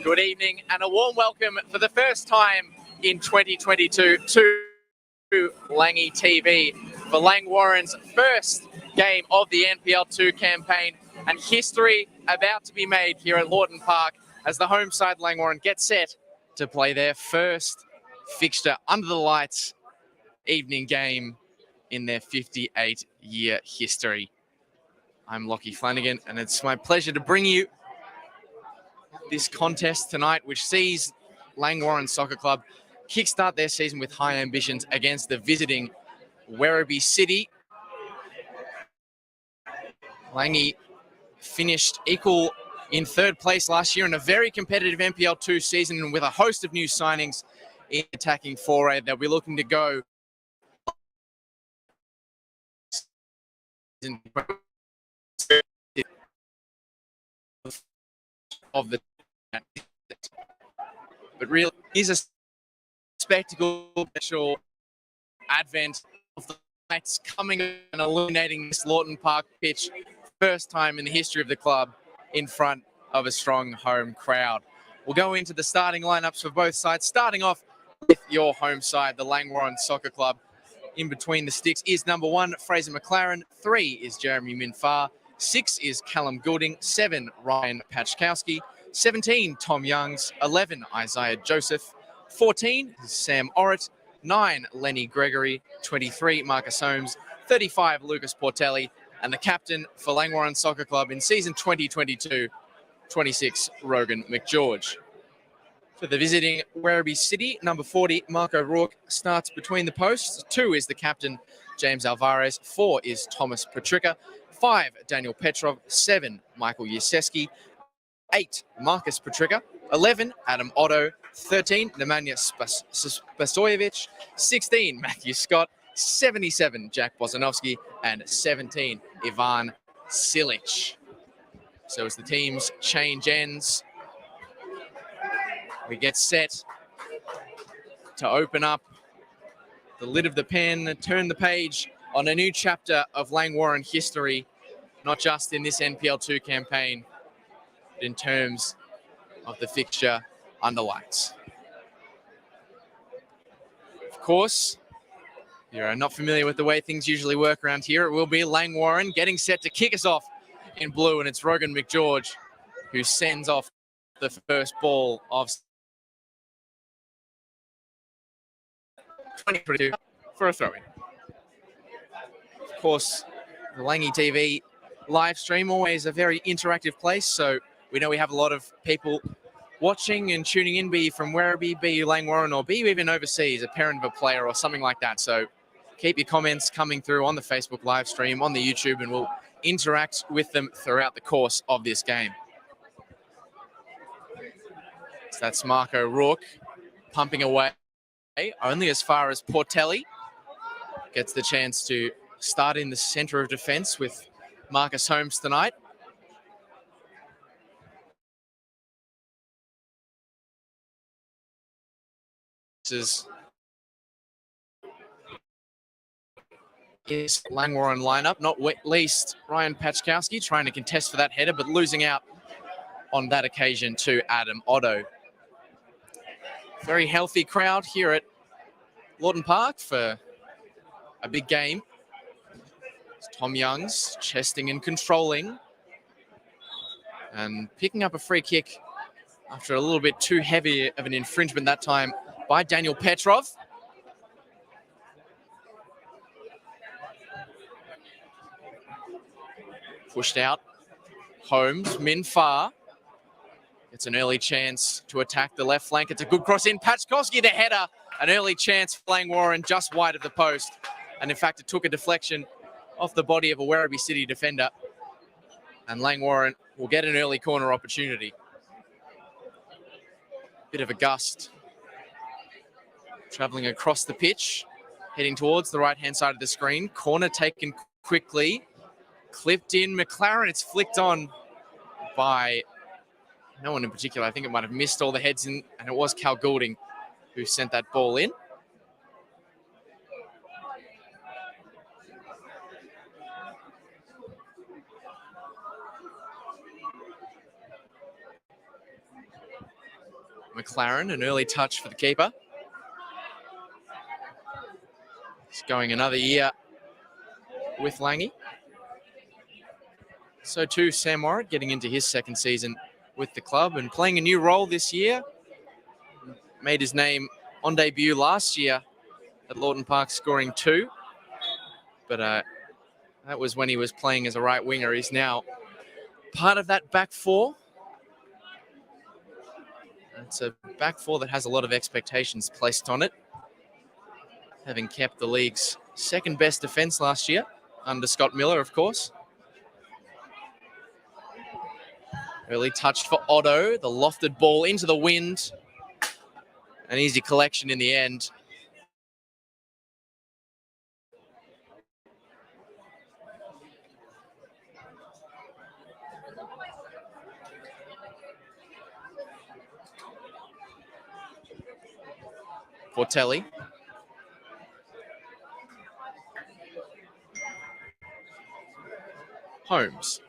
Good evening and a warm welcome for the first time in 2022 to Langy TV for Langwarrin's first game of the NPL2 campaign, and history about to be made here at Lawton Park as the home side Langwarrin gets set to play their first fixture under the lights evening game in their 58-year history. I'm Lockie Flanagan, and it's my pleasure to bring you this contest tonight, which sees Langwarrin Soccer Club kickstart their season with high ambitions against the visiting Werribee City. Langy finished equal in third place last year in a very competitive NPL2 season, and with a host of new signings in attacking foray, they'll be looking to go of the but really is a spectacle, special advent of the lights coming and illuminating this Lawton Park pitch, first time in the history of the club in front of a strong home crowd. We'll go into the starting lineups for both sides, starting off with your home side, the Langwarrin Soccer Club. In between the sticks is number 1, Fraser McLaren. 3 is Jeremy Minfar. 6 is Callum Goulding. 7, Ryan Pachkowski. 17, Tom Youngs. 11, Isaiah Joseph. 14, Sam Orrit. 9, Lenny Gregory. 23, Marcus Holmes. 35, Lucas Portelli. And the captain for Langwarrin Soccer Club in season 2022, 26, Rogan McGeorge. For the visiting Werribee City, number 40, Mark O'Rourke, starts between the posts. 2 is the captain, James Alvarez. 4 is Thomas Petricka. 5, Daniel Petrov. 7, Michael Yaseski. 8, Marcus Petricka. 11, Adam Otto. 13, Nemanja Spasojevic. 16, Matthew Scott. 77, Jack Bozanovsky. And 17, Ivan Silic. So as the teams change ends, we get set to open up the lid of the pen and turn the page on a new chapter of Langwarrin history, not just in this NPL2 campaign, but in terms of the fixture under lights. Of course, if you're not familiar with the way things usually work around here, it will be Langwarrin getting set to kick us off in blue, and it's Rogan McGeorge who sends off the first ball of 2022 for a throw-in. Of course, the Langy TV live stream, always a very interactive place, so we know we have a lot of people watching and tuning in, be you from Werribee, be you Langwarrin, or be you even overseas, a parent of a player or something like that. So keep your comments coming through on the Facebook live stream, on the YouTube, and we'll interact with them throughout the course of this game. So that's Mark O'Rourke pumping away only as far as Portelli gets the chance to start in the center of defense with Marcus Holmes tonight. This is Langwarrin lineup, not least Ryan Pachkowski trying to contest for that header, but losing out on that occasion to Adam Otto. Very healthy crowd here at Lawton Park for a big game. It's Tom Youngs chesting and controlling and picking up a free kick after a little bit too heavy of an infringement that time by Daniel Petrov. Pushed out. Holmes, Minfar. It's an early chance to attack the left flank. It's a good cross in. Pachkowski, the header. An early chance for Langwarrin just wide of the post. And in fact, it took a deflection off the body of a Werribee City defender. And Langwarrin will get an early corner opportunity. Bit of a gust. Travelling across the pitch, heading towards the right-hand side of the screen. Corner taken quickly Clipped in McLaren. It's flicked on by no one in particular. I think it might have missed all the heads in, and it was Cal Goulding who sent that ball in. McLaren, an early touch for the keeper. He's going another year with Langy. So too Sam Warrett, getting into his second season with the club and playing a new role this year. Made his name on debut last year at Lawton Park, scoring 2. But that was when he was playing as a right winger. He's now part of that back four. It's a back four that has a lot of expectations placed on it, having kept the league's second best defence last year, under Scott Miller, of course. Early touch for Otto, the lofted ball into the wind. An easy collection in the end. Fortelli. Holmes.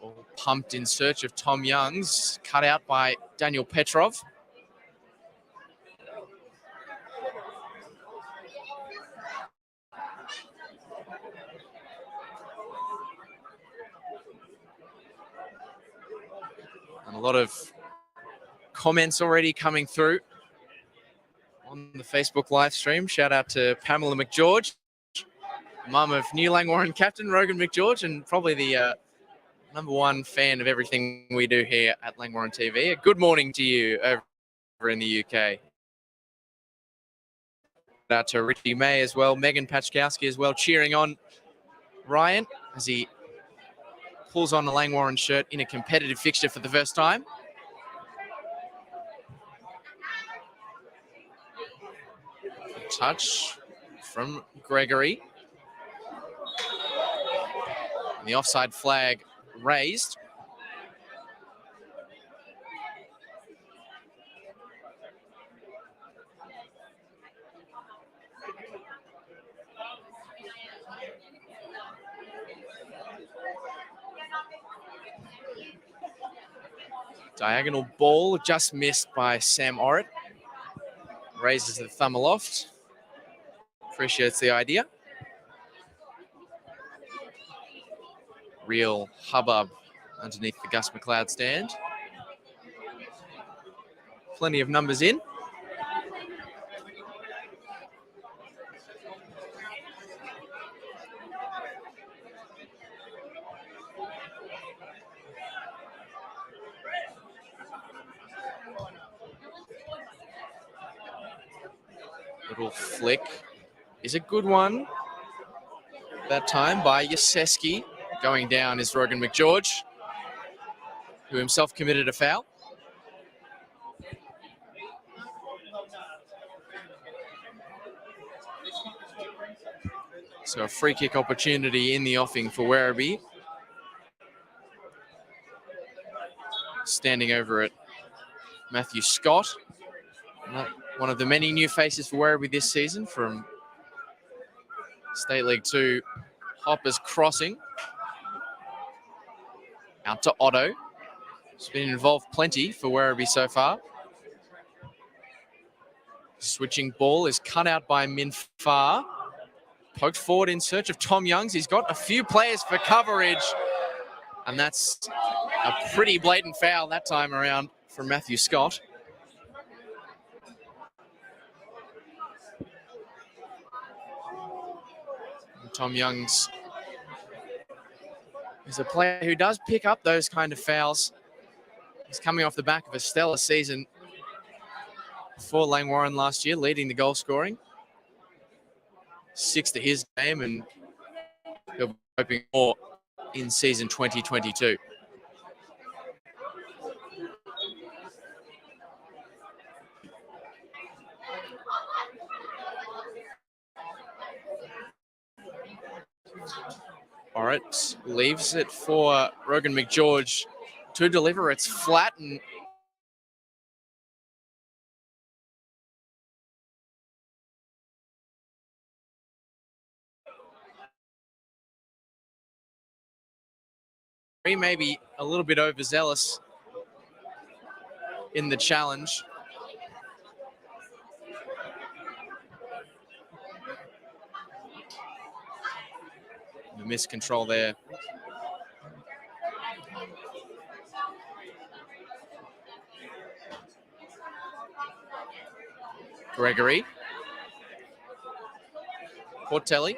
Ball pumped in search of Tom Youngs, cut out by Daniel Petrov. And a lot of comments already coming through on the Facebook live stream. Shout out to Pamela McGeorge, mum of new Langwarrin captain Rogan McGeorge, and probably the #1 fan of everything we do here at Langwarrin TV. A good morning to you over in the UK. Shout out to Richie May as well, Megan Pachkowski as well, cheering on Ryan as he pulls on the Langwarrin shirt in a competitive fixture for the first time. Touch from Gregory. And the offside flag raised. Diagonal ball just missed by Sam Orrit. Raises the thumb aloft. Appreciates the idea. Real hubbub underneath the Gus McLeod stand. Plenty of numbers in. Little flick is a good one. That time by Yaseski. Going down is Rogan McGeorge, who himself committed a foul. So a free kick opportunity in the offing for Werribee. Standing over at Matthew Scott. One of the many new faces for Werribee this season from State League 2. Hoppers crossing. Out to Otto. He's been involved plenty for Werribee so far. Switching ball is cut out by Minfar. Poked forward in search of Tom Youngs. He's got a few players for coverage. And that's a pretty blatant foul that time around from Matthew Scott. And Tom Youngs is a player who does pick up those kind of fouls. He's coming off the back of a stellar season for Langwarrin last year, leading the goal scoring. 6 to his game, and he'll be hoping more in season 2022. Orrit leaves it for Rogan McGeorge to deliver. It's flat and maybe a little bit overzealous in the challenge. The miscontrol there. Gregory. Portelli.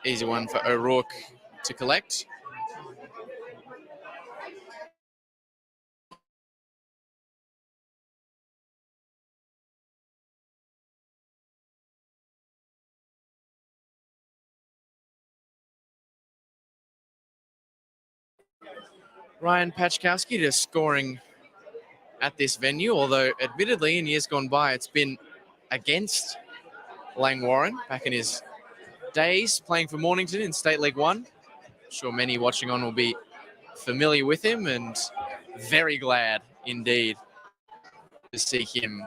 Easy one for O'Rourke to collect. Ryan Pachkowski just scoring at this venue, although admittedly in years gone by it's been against Langwarrin back in his days playing for Mornington in State League 1. I'm sure many watching on will be familiar with him and very glad indeed to see him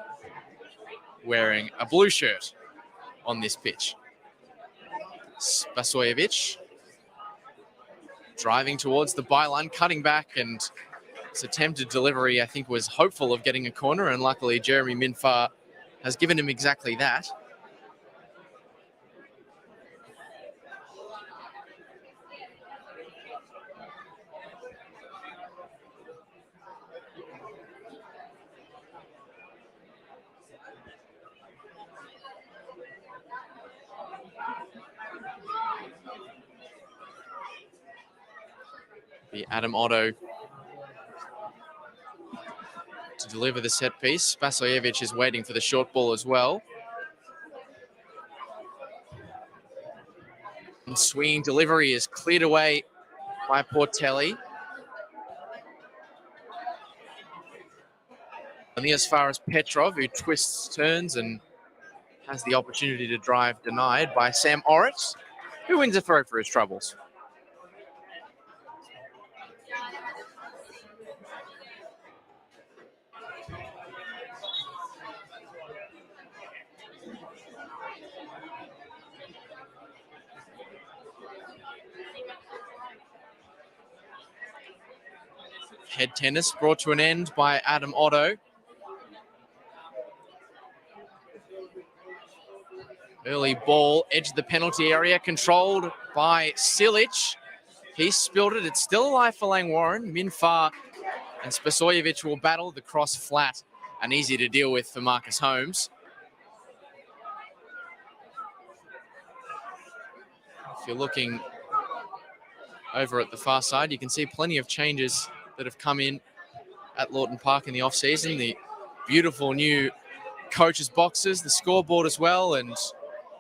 wearing a blue shirt on this pitch. Spasojevic driving towards the byline, cutting back, and his attempted delivery, I think, was hopeful of getting a corner, and luckily Jeremy Minfar has given him exactly that. Be Adam Otto to deliver the set piece. Spasojevic is waiting for the short ball as well. And swinging delivery is cleared away by Portelli. Only as far as Petrov, who twists, turns, and has the opportunity to drive, denied by Sam Orrit, who wins a throw for his troubles. Head tennis brought to an end by Adam Otto. Early ball, edge of the penalty area, controlled by Silic. He spilled it. It's still alive for Langwarrin. Minfar and Spasojevic will battle. The cross flat and easy to deal with for Marcus Holmes. If you're looking over at the far side, you can see plenty of changes that have come in at Lawton Park in the off-season. The beautiful new coaches' boxes, the scoreboard as well, and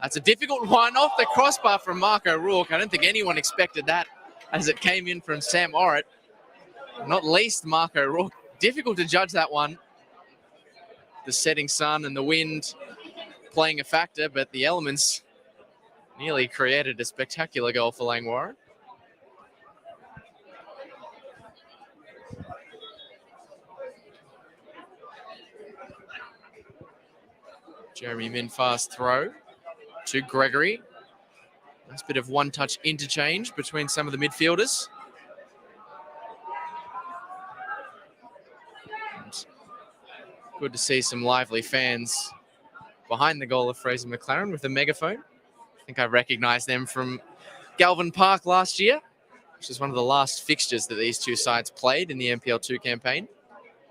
that's a difficult one off the crossbar from Mark O'Rourke. I don't think anyone expected that as it came in from Sam Orrit, not least Mark O'Rourke. Difficult to judge that one. The setting sun and the wind playing a factor, but the elements nearly created a spectacular goal for Langwarrin. Jeremy Minfar's throw to Gregory. Nice bit of one-touch interchange between some of the midfielders. And good to see some lively fans behind the goal of Fraser McLaren with a megaphone. I think I recognise them from Galvin Park last year, which is one of the last fixtures that these two sides played in the NPL2 campaign.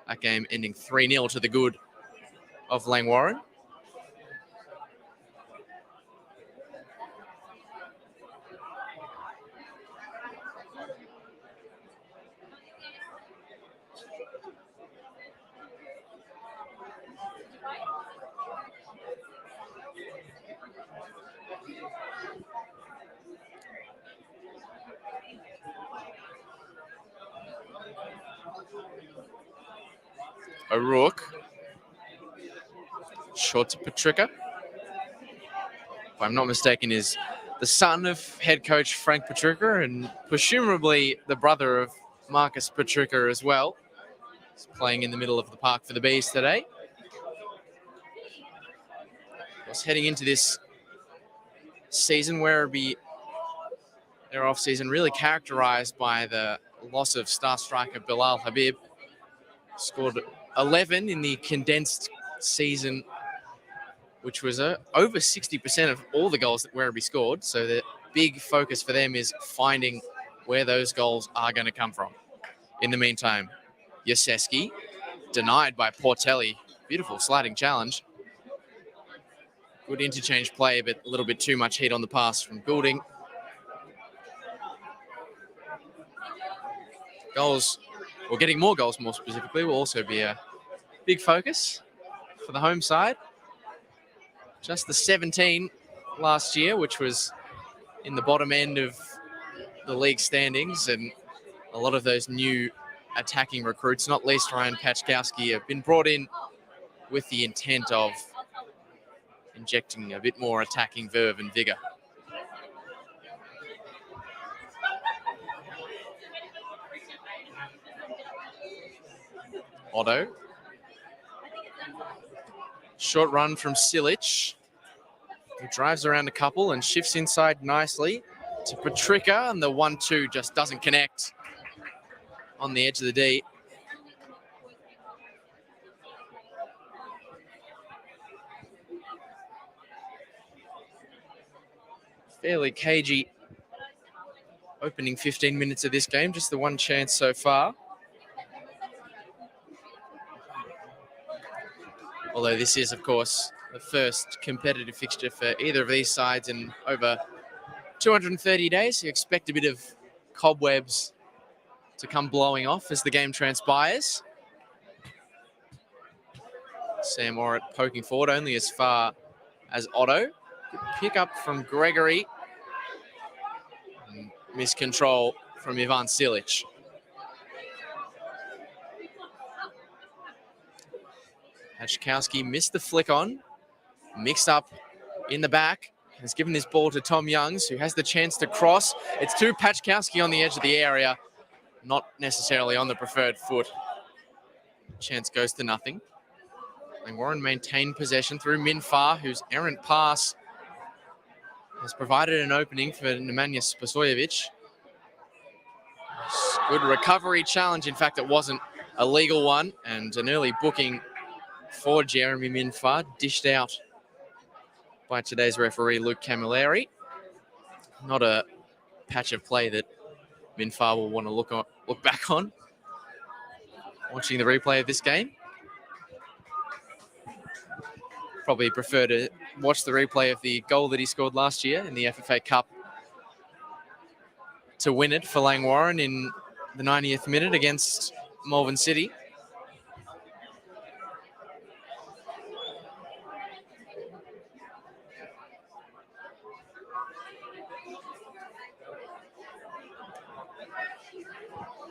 That game ending 3-0 to the good of Langwarrin. O'Rourke Short to Patrica. If I'm not mistaken, is the son of head coach Frank Patrica and presumably the brother of Marcus Patrica as well. He's playing in the middle of the park for the Bees today. Was heading into this season, Werribee, their off-season really characterised by the loss of star striker Bilal Habib. Scored 11 in the condensed season, which was over 60% of all the goals that Werribee scored. So the big focus for them is finding where those goals are going to come from. In the meantime, Yaseski, denied by Portelli. Beautiful sliding challenge. Good interchange play, but a little bit too much heat on the pass from Goulding. Goals, or getting more goals more specifically, will also be a big focus for the home side. Just the 17 last year, which was in the bottom end of the league standings, and a lot of those new attacking recruits, not least Ryan Pachkowski, have been brought in with the intent of injecting a bit more attacking verve and vigour. Otto. Short run from Silic, who drives around a couple and shifts inside nicely to Patrica, and the 1-2 just doesn't connect on the edge of the D. Fairly cagey opening 15 minutes of this game, just the one chance so far. Although this is, of course, the first competitive fixture for either of these sides in over 230 days. You expect a bit of cobwebs to come blowing off as the game transpires. Sam Orrit poking forward only as far as Otto. Good pick up from Gregory. And miscontrol from Ivan Silic. Pachkowski missed the flick on. Mixed up in the back. Has given this ball to Tom Youngs, who has the chance to cross. It's to Pachkowski on the edge of the area. Not necessarily on the preferred foot. Chance goes to nothing. Langwarrin maintained possession through Minfar, whose errant pass has provided an opening for Nemanja Spasojevic. Good recovery challenge. In fact, it wasn't a legal one, and an early booking for Jeremy Minfar, dished out by today's referee, Luke Camilleri. Not a patch of play that Minfar will want to look back on watching the replay of this game. Probably prefer to watch the replay of the goal that he scored last year in the FFA Cup to win it for Langwarrin in the 90th minute against Malvern City.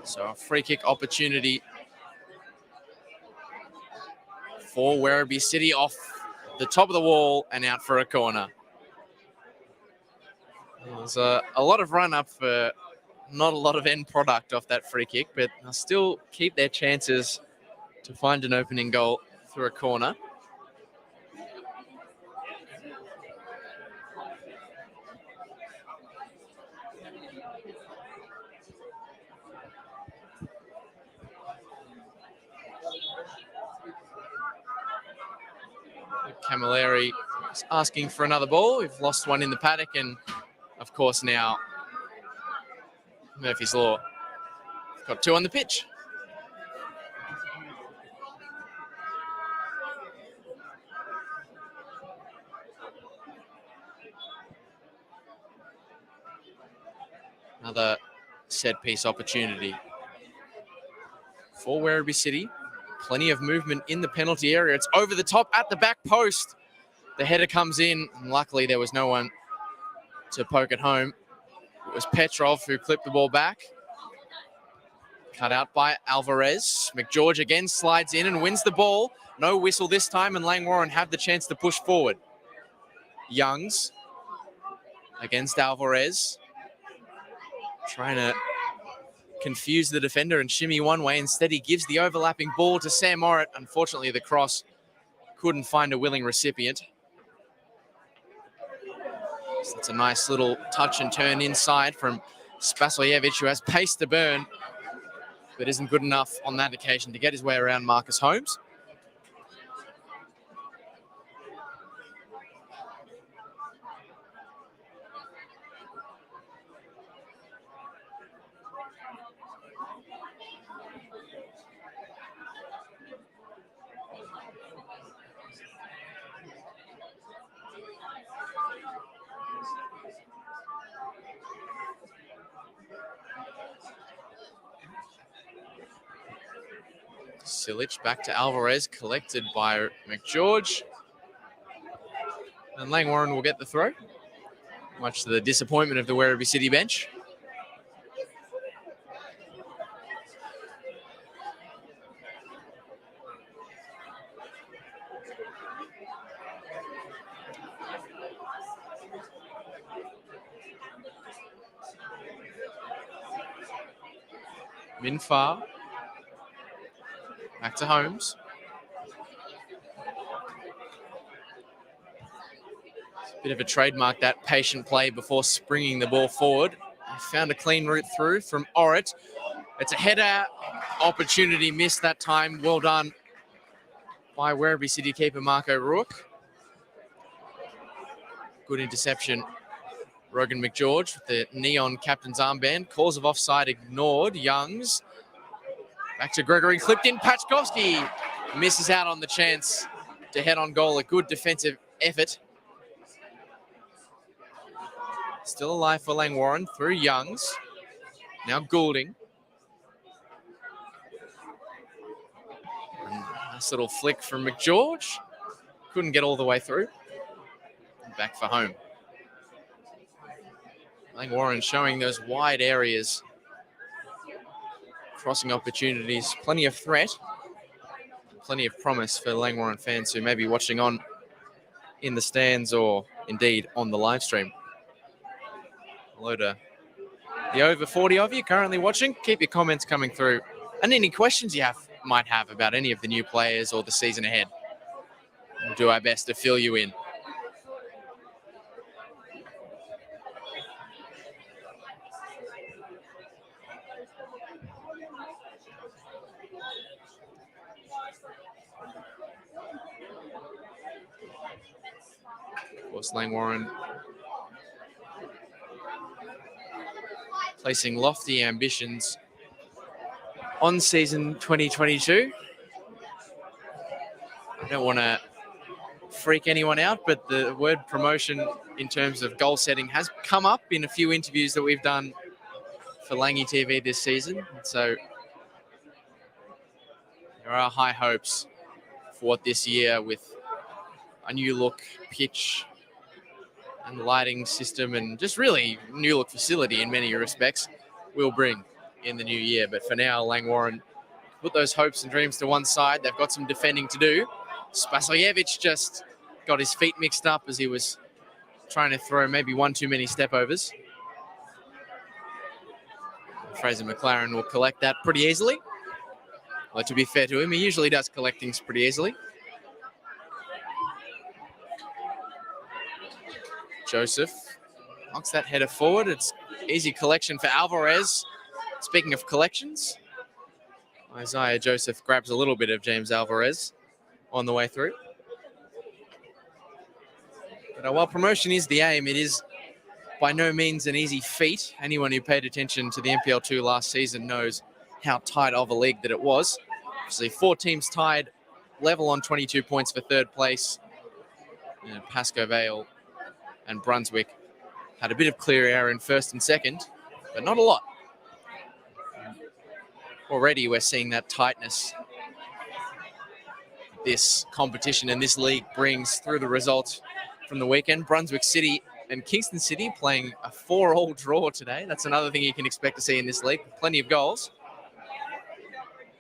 So a free kick opportunity for Werribee City off the top of the wall and out for a corner. There's a lot of run up for not a lot of end product off that free kick, but they'll still keep their chances to find an opening goal through a corner. Camilleri is asking for another ball. We've lost one in the paddock, and of course now Murphy's Law got two on the pitch. Another set piece opportunity for Werribee City. Plenty of movement in the penalty area. It's over the top at the back post. The header comes in, and luckily there was no one to poke it home. It was Petrov who clipped the ball back. Cut out by Alvarez. McGeorge again slides in and wins the ball. No whistle this time, and Langwarrin have the chance to push forward. Youngs against Alvarez. Trying to confuse the defender and shimmy one way. Instead, he gives the overlapping ball to Sam Orrit. Unfortunately, the cross couldn't find a willing recipient. So it's a nice little touch and turn inside from Spasojevic, who has pace to burn, but isn't good enough on that occasion to get his way around Marcus Holmes. Silic back to Alvarez, collected by McGeorge. And Langwarrin will get the throw, much to the disappointment of the Werribee City bench. Minfar. Back to Holmes. Bit of a trademark, that patient play before springing the ball forward. Found a clean route through from Orrit. It's a header opportunity missed that time. Well done by Werribee City keeper Marco Rourke. Good interception. Rogan McGeorge with the neon captain's armband. Calls of offside ignored. Youngs. Back to Gregory. Clipped in. Pachkovsky misses out on the chance to head on goal. A good defensive effort. Still alive for Langwarrin through Youngs. Now Goulding. And nice little flick from McGeorge. Couldn't get all the way through. Back for home. Langwarrin showing those wide areas. Crossing opportunities. Plenty of threat. Plenty of promise for Langwarrin fans who may be watching on in the stands or indeed on the live stream. Hello to the over 40 of you currently watching. Keep your comments coming through. And any questions you might have about any of the new players or the season ahead. We'll do our best to fill you in. Of course, Langwarrin placing lofty ambitions on season 2022. I don't want to freak anyone out, but the word promotion in terms of goal setting has come up in a few interviews that we've done for Langy TV this season. So there are high hopes for what this year, with a new look pitch and lighting system and just really new look facility in many respects, will bring in the new year. But for now, Langwarrin put those hopes and dreams to one side. They've got some defending to do. Spasojevic just got his feet mixed up as he was trying to throw maybe one too many step overs. Fraser McLaren will collect that pretty easily. Well, to be fair to him, he usually does collect things pretty easily. Joseph knocks that header forward. It's easy collection for Alvarez. Speaking of collections, Isaiah Joseph grabs a little bit of James Alvarez on the way through. But while promotion is the aim, it is by no means an easy feat. Anyone who paid attention to the NPL2 last season knows how tight of a league that it was. Obviously, 4 teams tied, level on 22 points for third place. Pascoe Vale and Brunswick had a bit of clear air in first and second, but not a lot. Already we're seeing that tightness this competition and this league brings through the results from the weekend. Brunswick City and Kingston City playing a 4-4 draw today. That's another thing you can expect to see in this league. Plenty of goals.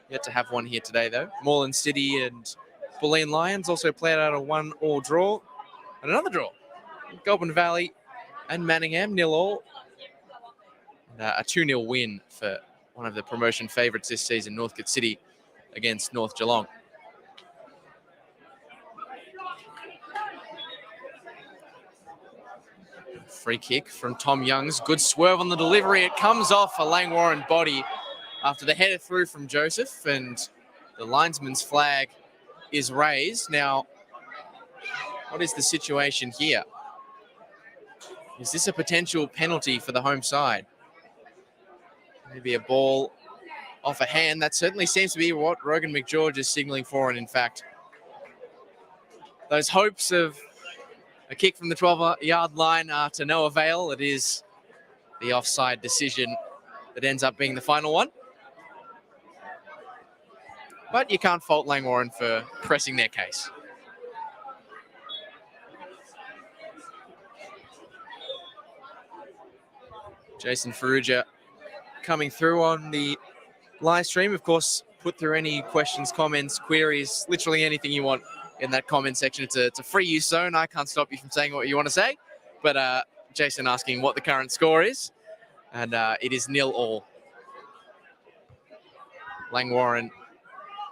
Yet to have one here today, though. Moreland City and Bulleen Lions also played out a 1-1 draw. And another draw. Goulburn Valley and Manningham 0-0. A 2-0 win for one of the promotion favourites this season, Northcote City, against North Geelong. Free kick from Tom Youngs. Good swerve on the delivery. It comes off a Langwarrin body after the header through from Joseph, and the linesman's flag is raised. Now, what is the situation here? Is this a potential penalty for the home side? Maybe a ball off a hand. That certainly seems to be what Rogan McGeorge is signalling for, and in fact, those hopes of a kick from the 12-yard line are to no avail. It is the offside decision that ends up being the final one. But you can't fault Langwarrin for pressing their case. Jason Ferrugia coming through on the live stream. Of course, put through any questions, comments, queries, literally anything you want in that comment section. It's a free use zone. I can't stop you from saying what you want to say. But Jason asking what the current score is. And it is 0-0. Langwarrin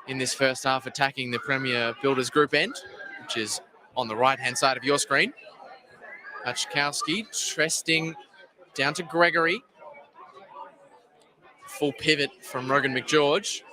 in this first half attacking the Premier Builders Group end, which is on the right-hand side of your screen. Pachkowski, Tresting down to Gregory. Full pivot from Rogan McGeorge.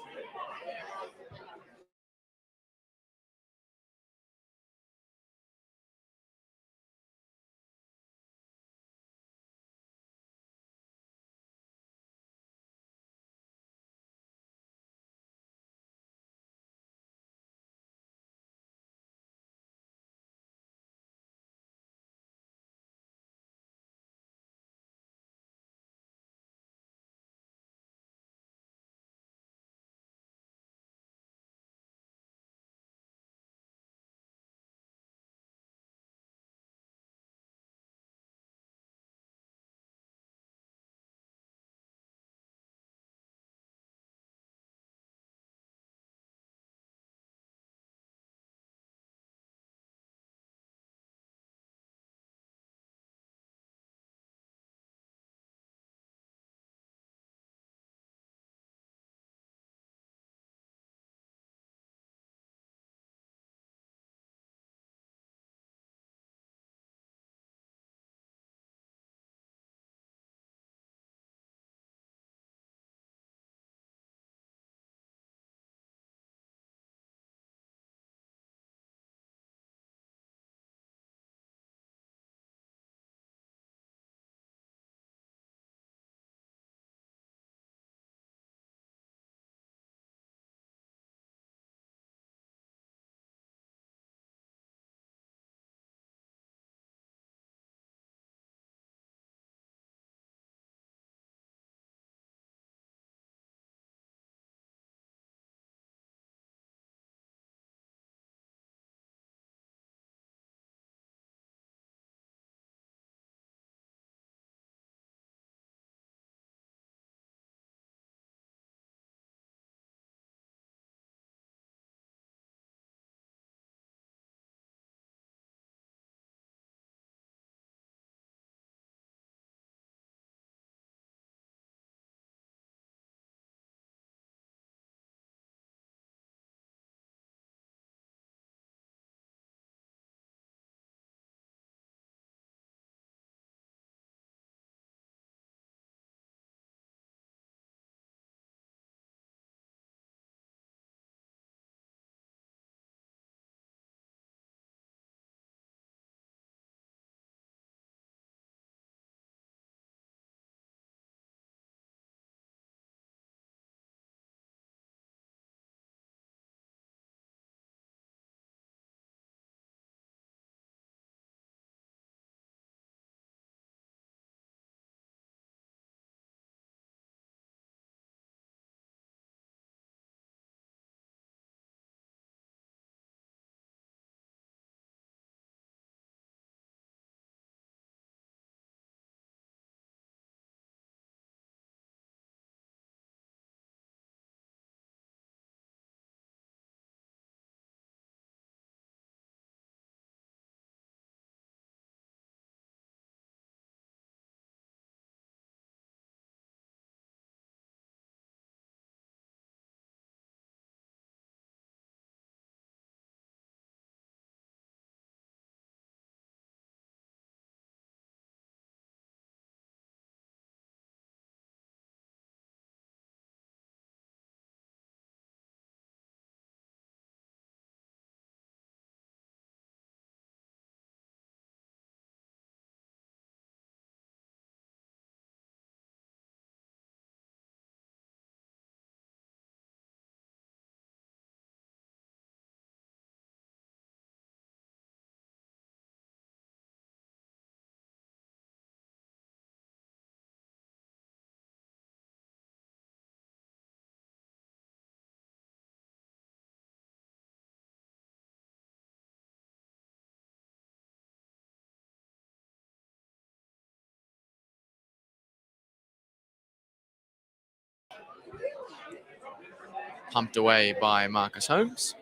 pumped away by Marcus Holmes.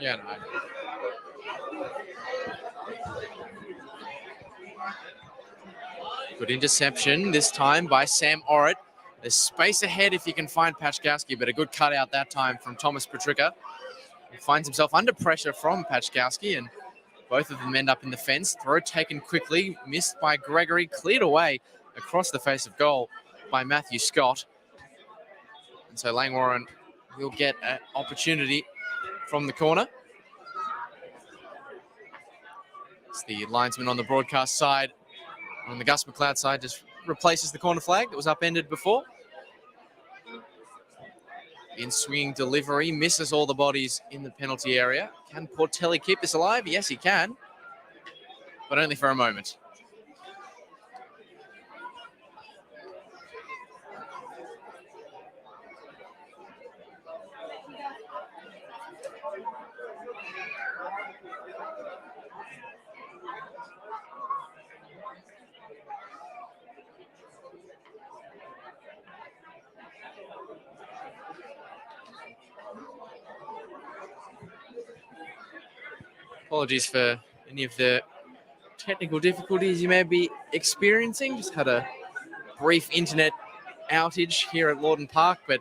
Yeah, no. Good interception this time by Sam Orrit. There's space ahead if you can find Pachkowski, but a good cutout that time from Thomas Petricka. He finds himself under pressure from Pachkowski, and both of them end up in the fence. Throw taken quickly, missed by Gregory, cleared away across the face of goal by Matthew Scott. And so Langwarrin will get an opportunity from the corner. It's the linesman on the broadcast side, on the Gus McLeod side, just replaces the corner flag that was upended before. In swinging delivery, misses all the bodies in the penalty area. Can Portelli keep this alive? Yes, he can, but only for a moment. Apologies for any of the technical difficulties you may be experiencing. Just had a brief internet outage here at Lawton Park, but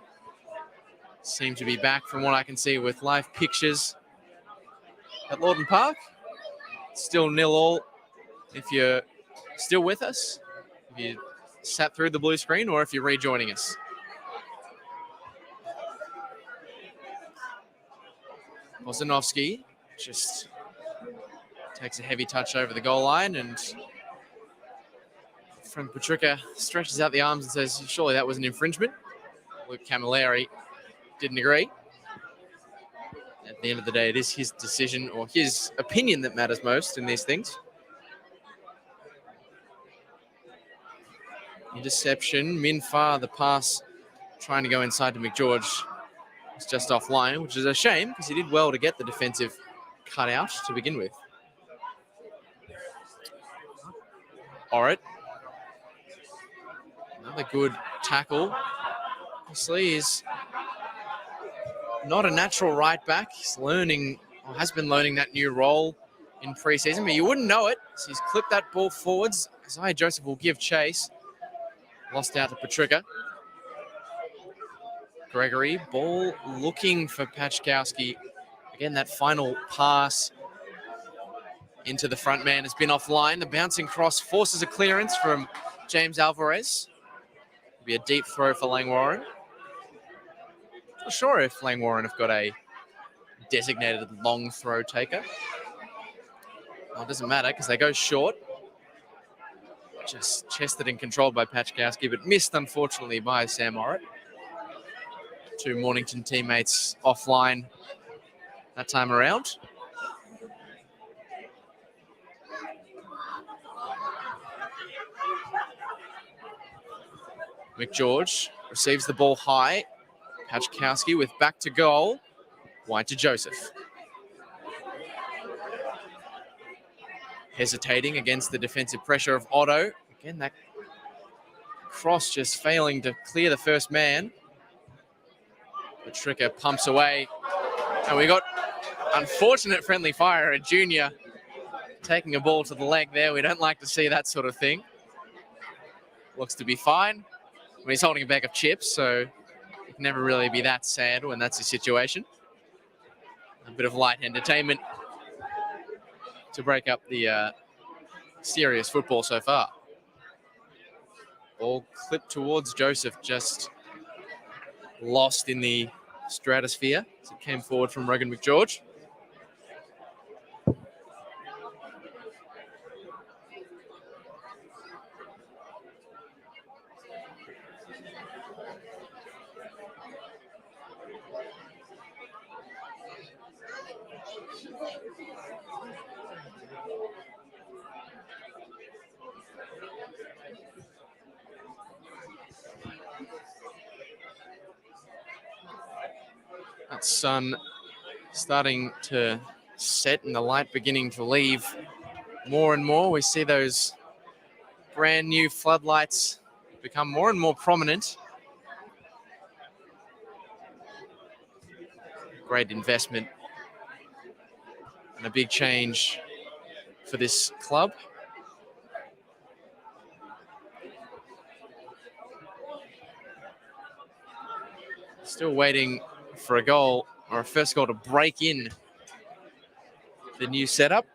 seem to be back from what I can see with live pictures at Lawton Park. Still 0-0 if you're still with us, if you sat through the blue screen, or if you're rejoining us. Bozanovsky just takes a heavy touch over the goal line, and from Petricka stretches out the arms and says, surely that was an infringement. Luke Camilleri didn't agree. At the end of the day, it is his decision or his opinion that matters most in these things. Interception, Minfar, the pass trying to go inside to McGeorge was just offline, which is a shame because he did well to get the defensive cut out to begin with. Orrit. Another good tackle. Obviously, he's not a natural right back. He's learning, or has been learning, that new role in preseason, but you wouldn't know it. So he's clipped that ball forwards. Isaiah Joseph will give chase. Lost out to Petricka. Gregory, ball looking for Pachkowski. Again, that final pass into the front man has been offline. The bouncing cross forces a clearance from James Alvarez. It'll be a deep throw for Langwarrin. Not sure if Langwarrin have got a designated long throw taker. Well, it doesn't matter because they go short. Just chested and controlled by Pachkowski, but missed, unfortunately, by Sam Orrit. Two Mornington teammates offline that time around. McGeorge receives the ball high. Pachkowski with back to goal. Wide to Joseph. Hesitating against the defensive pressure of Otto. Again, that cross just failing to clear the first man. Petricka pumps away. And we got unfortunate friendly fire, a junior taking a ball to the leg there. We don't like to see that sort of thing. Looks to be fine. I mean, he's holding a bag of chips, so it can never really be that sad when that's the situation. A bit of light entertainment to break up the serious football so far. Ball clipped towards Joseph, just lost in the stratosphere as it came forward from Rogan McGeorge. That sun starting to set and the light beginning to leave more and more. We see those brand new floodlights become more and more prominent. Great investment and a big change for this club. Still waiting for a goal or a first goal to break in the new setup.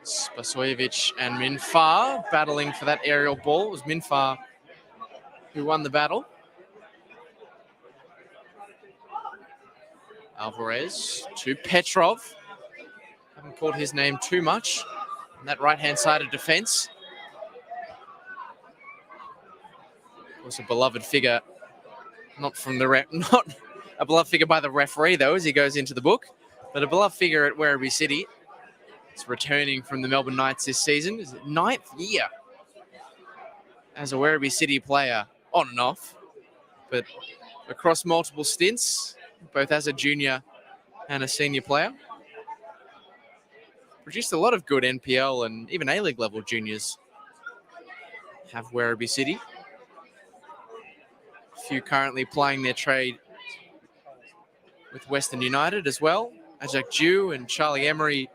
Spasojevic and Minfar battling for that aerial ball. It was Minfar who won the battle. Alvarez to Petrov. Haven't called his name too much on that right-hand side of defence. Of course, a beloved figure, not a beloved figure by the referee though, as he goes into the book, but a beloved figure at Werribee City. It's returning from the Melbourne Knights this season. It's his 9th year as a Werribee City player, on and off, but across multiple stints, both as a junior and a senior player. Produced a lot of good NPL and even A-League level juniors have Werribee City. A few currently plying their trade with Western United as well. Ajak Jew and Charlie Emery,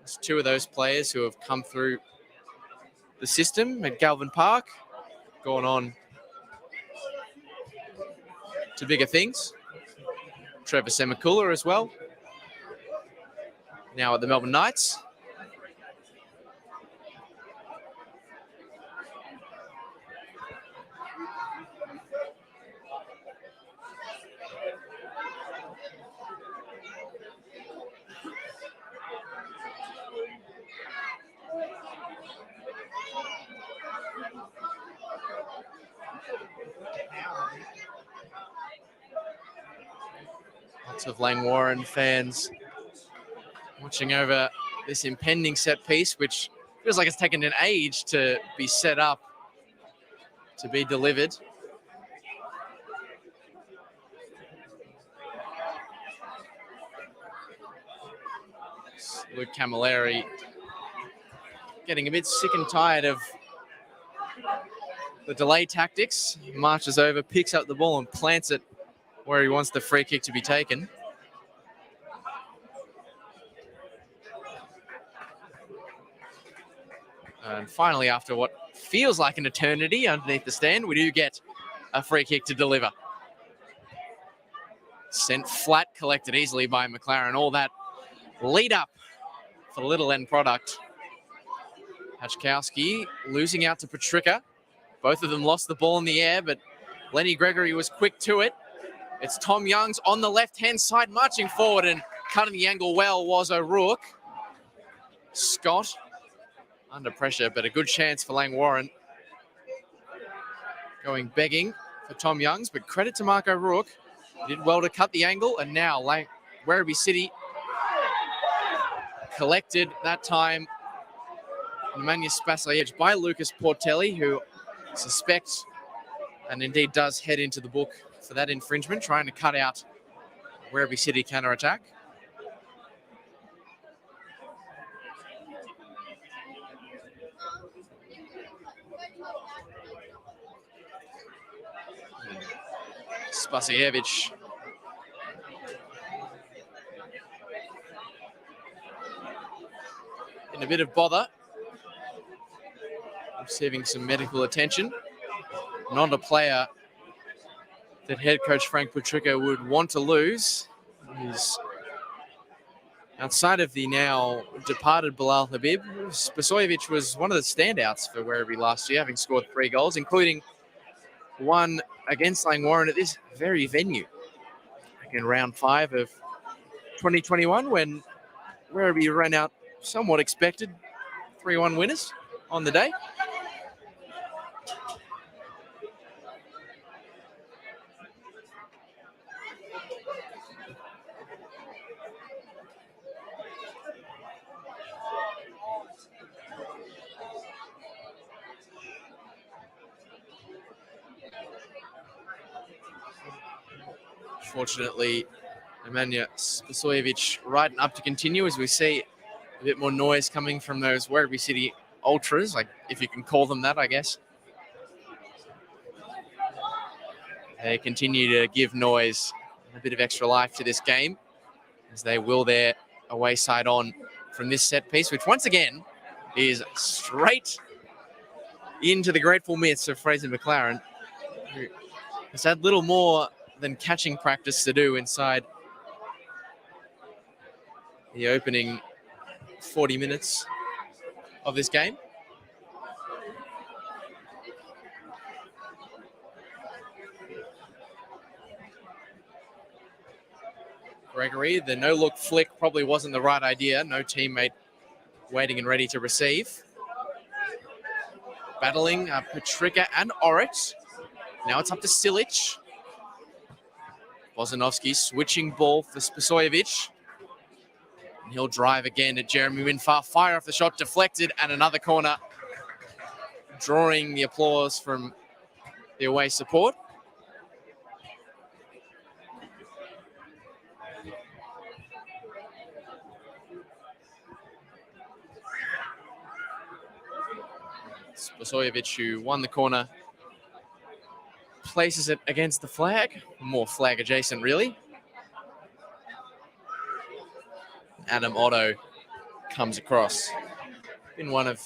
it's two of those players who have come through the system at Galvin Park, gone on to bigger things. Trevor Semakula as well, now at the Melbourne Knights. Lots of Langwarrin fans watching over this impending set piece, which feels like it's taken an age to be set up, to be delivered. Luke Camilleri getting a bit sick and tired of the delay tactics. Marches over, picks up the ball and plants it where he wants the free kick to be taken. And finally, after what feels like an eternity underneath the stand, we do get a free kick to deliver. Sent flat, collected easily by McLaren. All that lead up for the little end product. Hachkowski losing out to Petricka. Both of them lost the ball in the air, but Lenny Gregory was quick to it. It's Tom Youngs on the left-hand side, marching forward and cutting the angle well was O'Rourke. Scott under pressure, but a good chance for Langwarrin. Going begging for Tom Youngs, but credit to Mark O'Rourke. He did well to cut the angle, and now Werribee City collected that time. Nemanja Spasojevic by Lucas Portelli, who suspects and indeed does head into the book for that infringement, trying to cut out Werribee City counter-attack. Spasojevic in a bit of bother, receiving some medical attention. Not a player that head coach Frank Petricka would want to lose. He's outside of the now departed Bilal Habib. Spasojevic was one of the standouts for Werribee last year, having scored 3 goals, including won against Langwarrin at this very venue in round 5 of 2021 when Werribee ran out somewhat expected 3-1 winners on the day. Fortunately, Nemanja Spasojevic riding up to continue as we see a bit more noise coming from those Werribee City Ultras, like if you can call them that, I guess. They continue to give noise a bit of extra life to this game as they will their away side on from this set piece, which once again is straight into the grateful midst of Fraser McLaren, who has had little more than catching practice to do inside the opening 40 minutes of this game. Gregory, the no-look flick probably wasn't the right idea. No teammate waiting and ready to receive. Battling Petrika and Orit. Now it's up to Silic. Bozanovsky switching ball for Spasojevic. And he'll drive again at Jeremy Winfar. Fire off the shot, deflected, and another corner. Drawing the applause from the away support. Spasojevic, who won the corner, places it against the flag. More flag adjacent, really. Adam Otto comes across. Been one of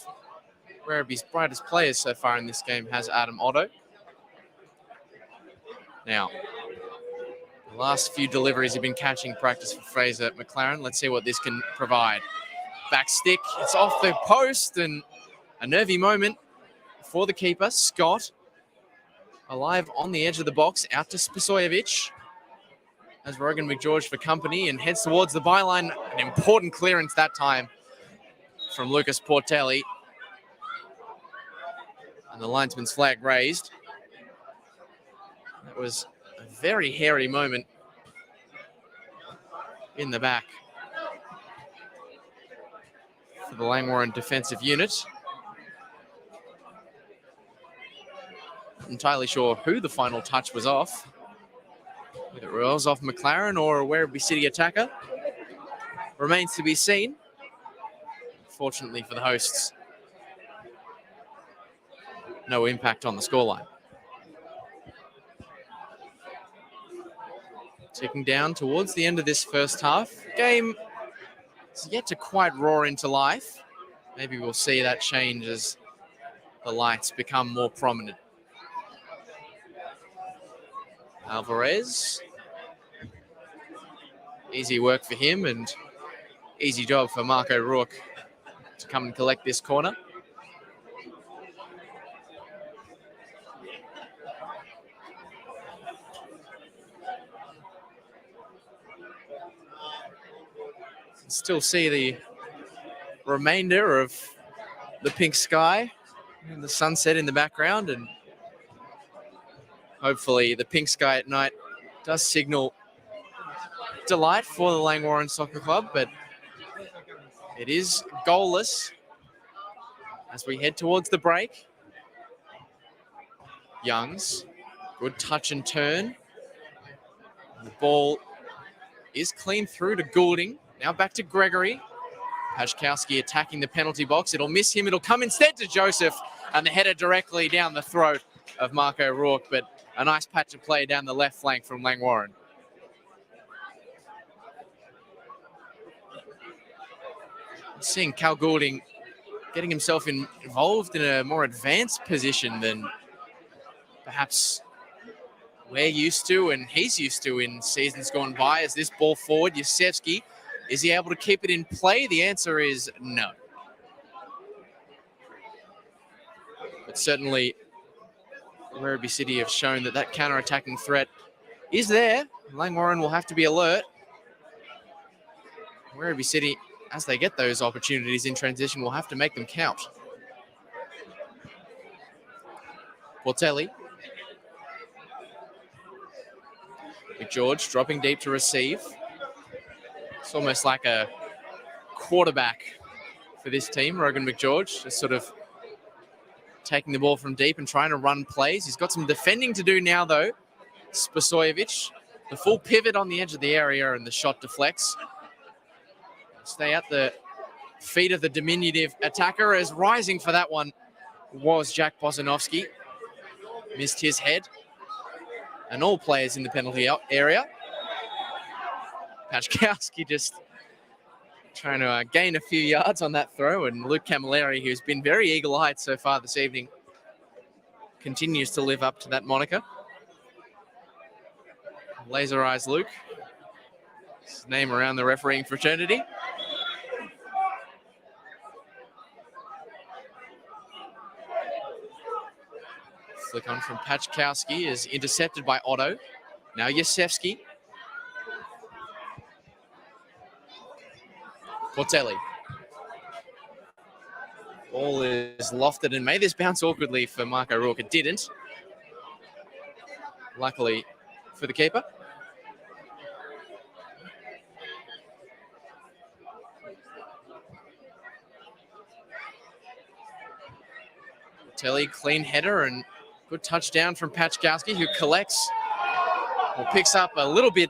Werribee's brightest players so far in this game has Adam Otto. Now, the last few deliveries have been catching practice for Fraser McLaren. Let's see what this can provide. Back stick, it's off the post, and a nervy moment for the keeper, Scott. Alive on the edge of the box, out to Spasojevic. As Rogan McGeorge for company and heads towards the byline. An important clearance that time from Lucas Portelli. And the linesman's flag raised. That was a very hairy moment in the back for the Langwarrin defensive unit. Not entirely sure who the final touch was off. Whether it was off McLaren or a Werribee City attacker remains to be seen. Fortunately for the hosts, no impact on the scoreline. Ticking down towards the end of this first half. Game is yet to quite roar into life. Maybe we'll see that change as the lights become more prominent. Alvarez. Easy work for him and easy job for Marco Rourke to come and collect this corner. Still see the remainder of the pink sky and the sunset in the background, and hopefully the pink sky at night does signal delight for the Langwarrin Soccer Club, but it is goalless as we head towards the break. Youngs, good touch and turn. The ball is clean through to Goulding. Now back to Gregory. Pajkowski attacking the penalty box. It'll miss him. It'll come instead to Joseph, and the header directly down the throat of Marco Rourke, but a nice patch of play down the left flank from Langwarrin. Seeing Cal Goulding getting himself involved in a more advanced position than perhaps we're used to and he's used to in seasons gone by. As this ball forward, Yusevski, is he able to keep it in play? The answer is no. But certainly Werribee City have shown that counter-attacking threat is there. Langwarrin will have to be alert. Werribee City, as they get those opportunities in transition, will have to make them count. Portelli. McGeorge dropping deep to receive. It's almost like a quarterback for this team, Rogan McGeorge, just sort of taking the ball from deep and trying to run plays. He's got some defending to do now, though. Spasojevic, the full pivot on the edge of the area, and the shot deflects. Stay at the feet of the diminutive attacker, as rising for that one was Jack Bozanovsky. Missed his head. And all players in the penalty area. Pachkowski just trying to gain a few yards on that throw, and Luke Camilleri, who's been very eagle-eyed so far this evening, continues to live up to that moniker. Laser Eyes Luke, his name around the refereeing fraternity. Flick on from Pachkowski is intercepted by Otto. Now Yasevsky. Portelli. Ball is lofted and made this bounce awkwardly for Mark O'Rourke. It didn't. Luckily for the keeper. Portelli, clean header and good touchdown from Pachkowski, who collects or picks up a little bit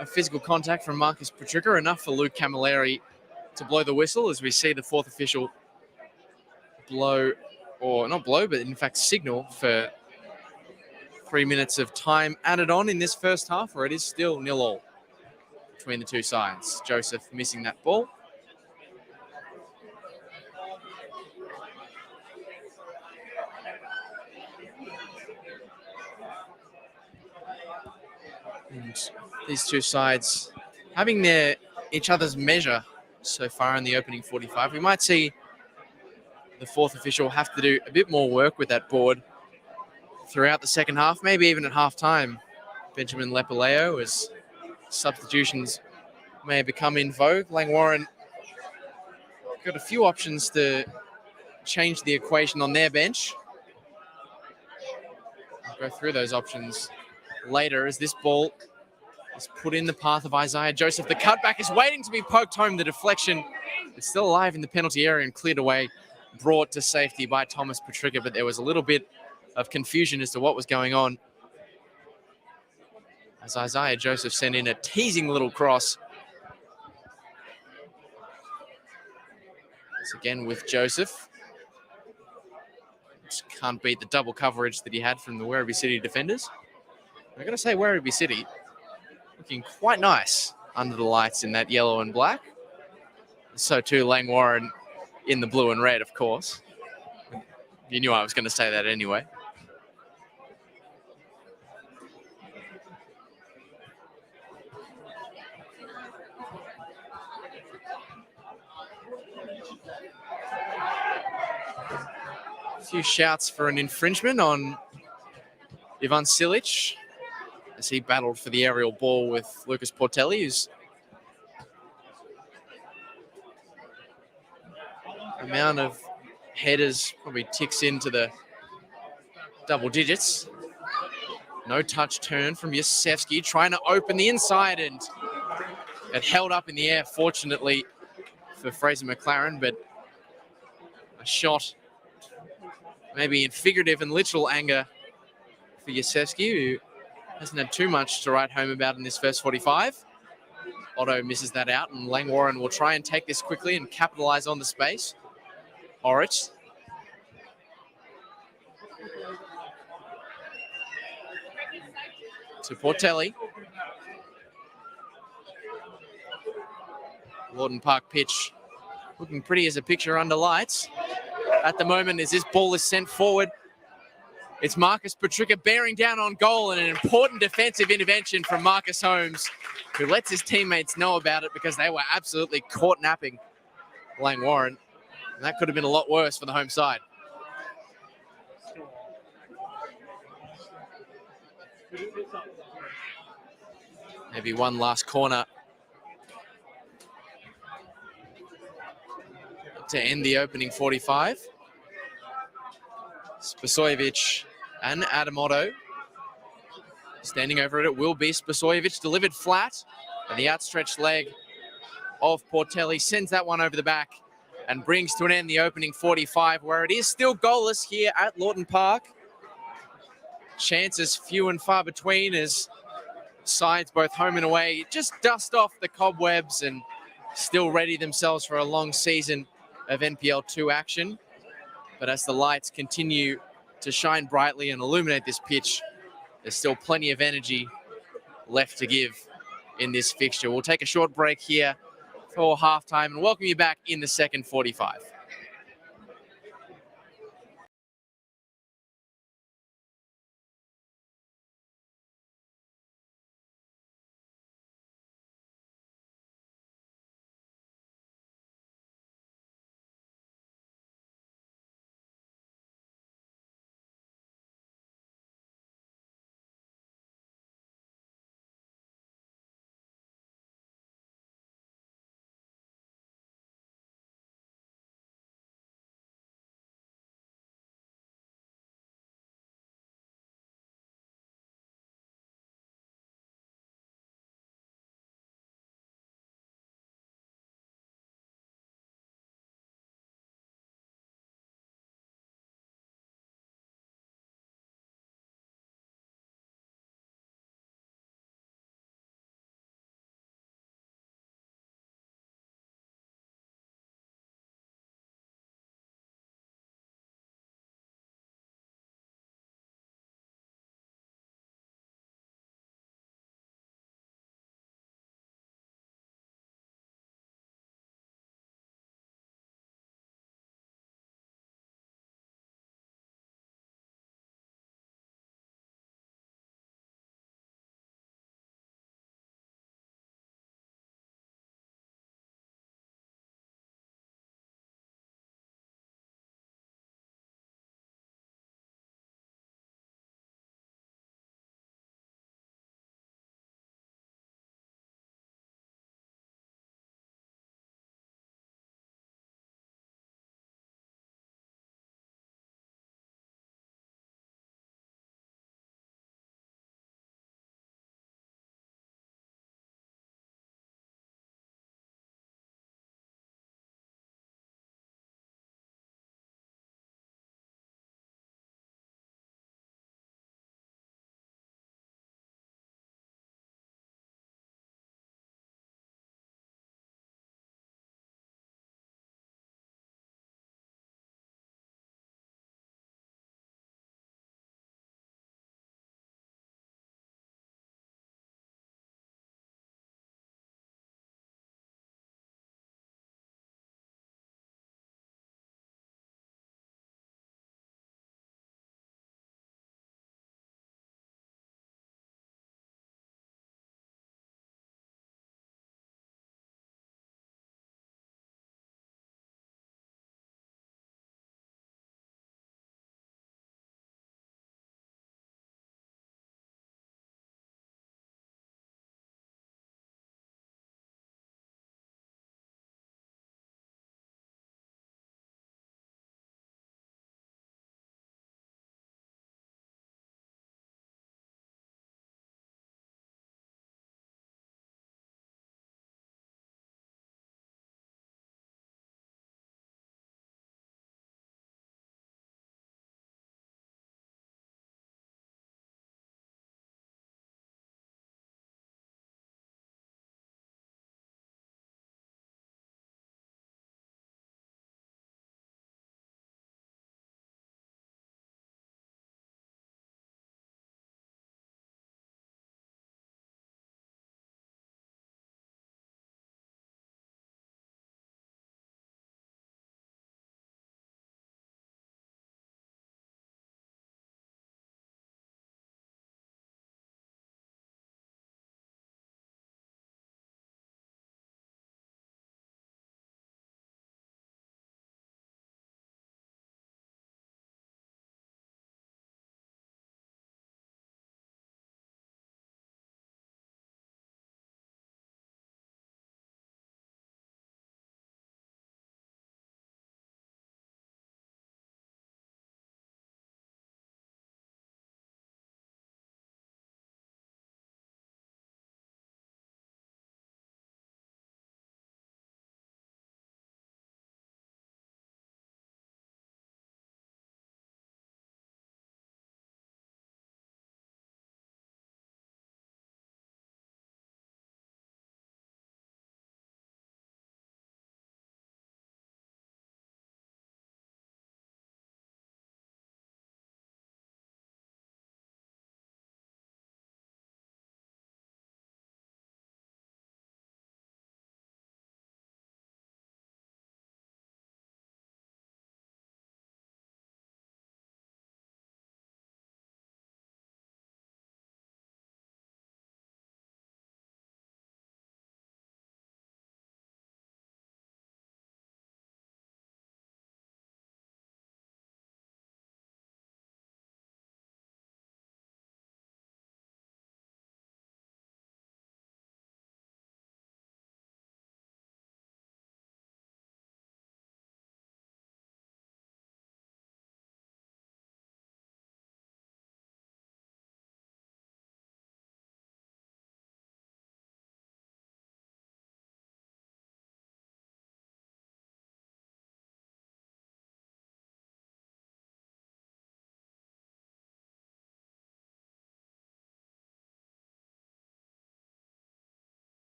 of physical contact from Marcus Petrica, enough for Luke Camilleri to blow the whistle, as we see the fourth official blow, or not blow, but in fact signal for 3 minutes of time added on in this first half, where it is still 0-0 between the two sides. Joseph missing that ball. And these two sides having each other's measure so far in the opening 45. We might see the fourth official have to do a bit more work with that board throughout the second half, maybe even at half-time. Benjamin Lepaleo, as substitutions may have become in vogue. Langwarrin got a few options to change the equation on their bench. I'll go through those options later, as this ball is put in the path of Isaiah Joseph. The cutback is waiting to be poked home. The deflection is still alive in the penalty area and cleared away, brought to safety by Thomas Petrica, but there was a little bit of confusion as to what was going on, as Isaiah Joseph sent in a teasing little cross. It's again with Joseph. Just can't beat the double coverage that he had from the Werribee City defenders. I've got to say, Werribee City looking quite nice under the lights in that yellow and black. So too Langwarrin in the blue and red, of course. You knew I was going to say that anyway. A few shouts for an infringement on Ivan Silic, as he battled for the aerial ball with Lucas Portelli, whose amount of headers probably ticks into the double digits. No touch turn from Yasevsky, trying to open the inside, and it held up in the air, fortunately for Fraser McLaren, but a shot maybe in figurative and literal anger for Yasevsky, who hasn't had too much to write home about in this first 45. Otto misses that out, and Langwarrin will try and take this quickly and capitalize on the space. Orich. To Portelli. Lawton Park pitch looking pretty as a picture under lights at the moment, as this ball is sent forward. It's Marcus Petrica bearing down on goal, and an important defensive intervention from Marcus Holmes, who lets his teammates know about it, because they were absolutely caught napping Langwarrin. And that could have been a lot worse for the home side. Maybe one last corner to end the opening 45. Spasojevic and Adamoto standing over it. It will be Spasojevic, delivered flat, and the outstretched leg of Portelli sends that one over the back and brings to an end the opening 45, where it is still goalless here at Lawton Park. Chances few and far between as sides, both home and away, just dust off the cobwebs and still ready themselves for a long season of NPL2 action. But as the lights continue to shine brightly and illuminate this pitch, there's still plenty of energy left to give in this fixture. We'll take a short break here for halftime and welcome you back in the second 45.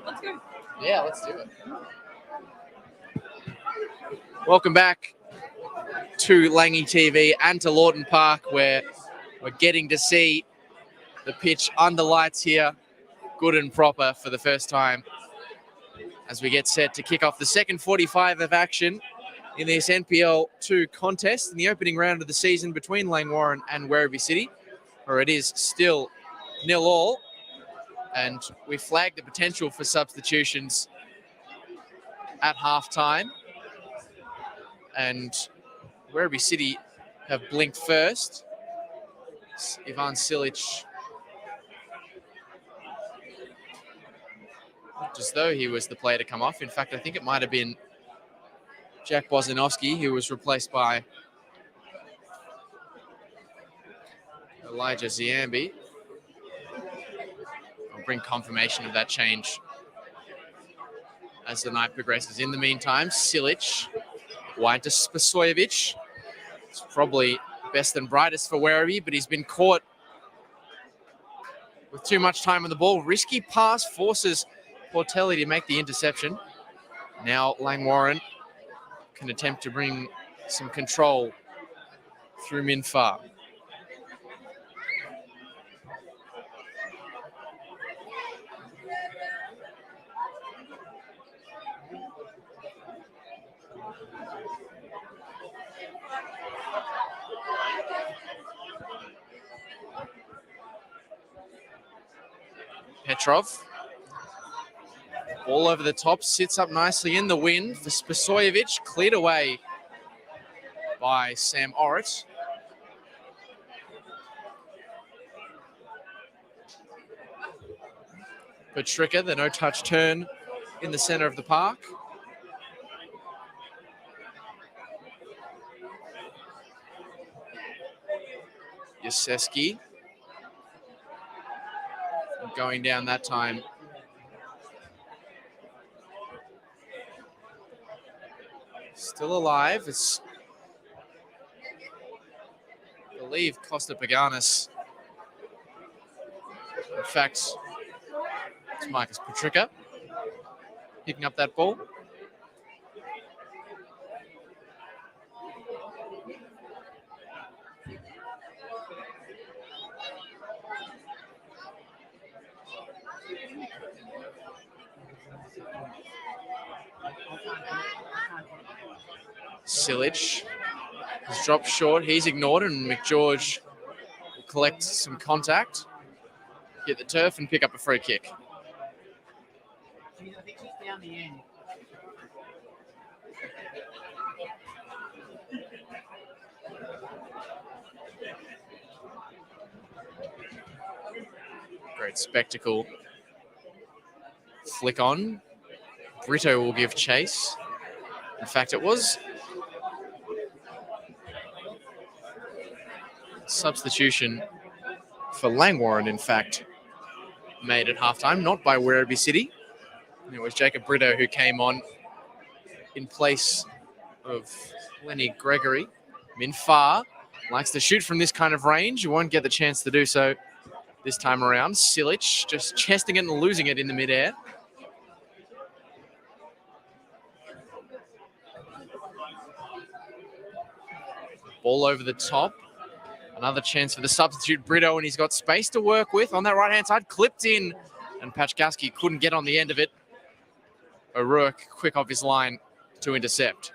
Let's go. Yeah, let's do it. Welcome back to Langy TV and to Lawton Park, where we're getting to see the pitch under lights here, good and proper for the first time, as we get set to kick off the second 45 of action in this NPL2 contest in the opening round of the season between Langwarrin and Werribee City, where it is still 0-0, and we flagged the potential for substitutions at half-time, and Werribee City have blinked first. Ivan Silic, just as though he was the player to come off. In fact, I think it might have been Jack Bozanovsky, who was replaced by Elijah Ziambi. I'll bring confirmation of that change as the night progresses. In the meantime, Silic, wide to Spasojevic. It's probably best and brightest for Werribee, but he's been caught with too much time on the ball. Risky pass forces Portelli to make the interception. Now Langwarrin can attempt to bring some control through Minfar. Petrov, all over the top, sits up nicely in the wind for Spasojevic, cleared away by Sam Orrit. Petricka, the no-touch turn in the center of the park. Yaseski going down that time. Still alive. It's, I believe, Costa Paganis. In fact, it's Marcus Petricka picking up that ball. Silic has dropped short. He's ignored, and McGeorge will collect some contact, hit the turf, and pick up a free kick. I think she's down the end. Great spectacle. Flick on. Brito will give chase. In fact, it was substitution for Langwarrin, in fact, made at halftime, not by Werribee City. It was Jacob Brito who came on in place of Lenny Gregory. Minfar likes to shoot from this kind of range. You won't get the chance to do so this time around. Silic just chesting it and losing it in the midair. Ball over the top. Another chance for the substitute Brito, and he's got space to work with on that right-hand side. Clipped in, and Pachkowski couldn't get on the end of it. O'Rourke quick off his line to intercept.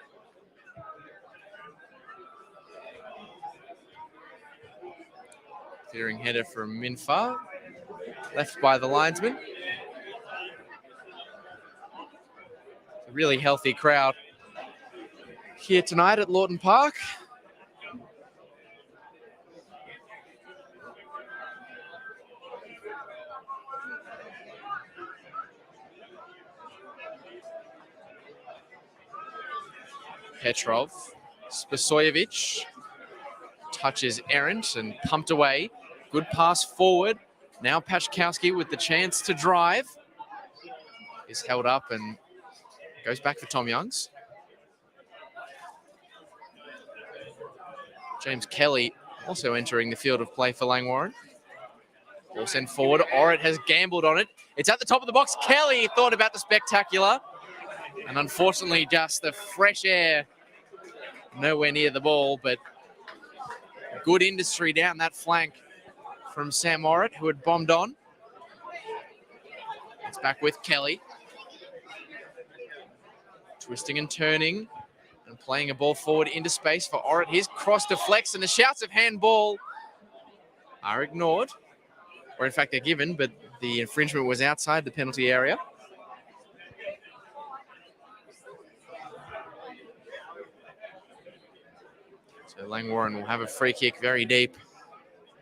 Clearing header from Minfar. Left by the linesman. A really healthy crowd here tonight at Lawton Park. Petrov, Spasojevic touches errant and pumped away. Good pass forward. Now Pachkowski with the chance to drive. Is held up and goes back for Tom Youngs. James Kelly also entering the field of play for Langwarrin. Ball sent forward. Orrit has gambled on it. It's at the top of the box. Kelly thought about the spectacular. And unfortunately, just the fresh air nowhere near the ball, but good industry down that flank from Sam Orrit, who had bombed on. It's back with Kelly. Twisting and turning and playing a ball forward into space for Orrit. His cross deflects and the shouts of handball are ignored. Or in fact, they're given, but the infringement was outside the penalty area. So Langwarrin will have a free kick very deep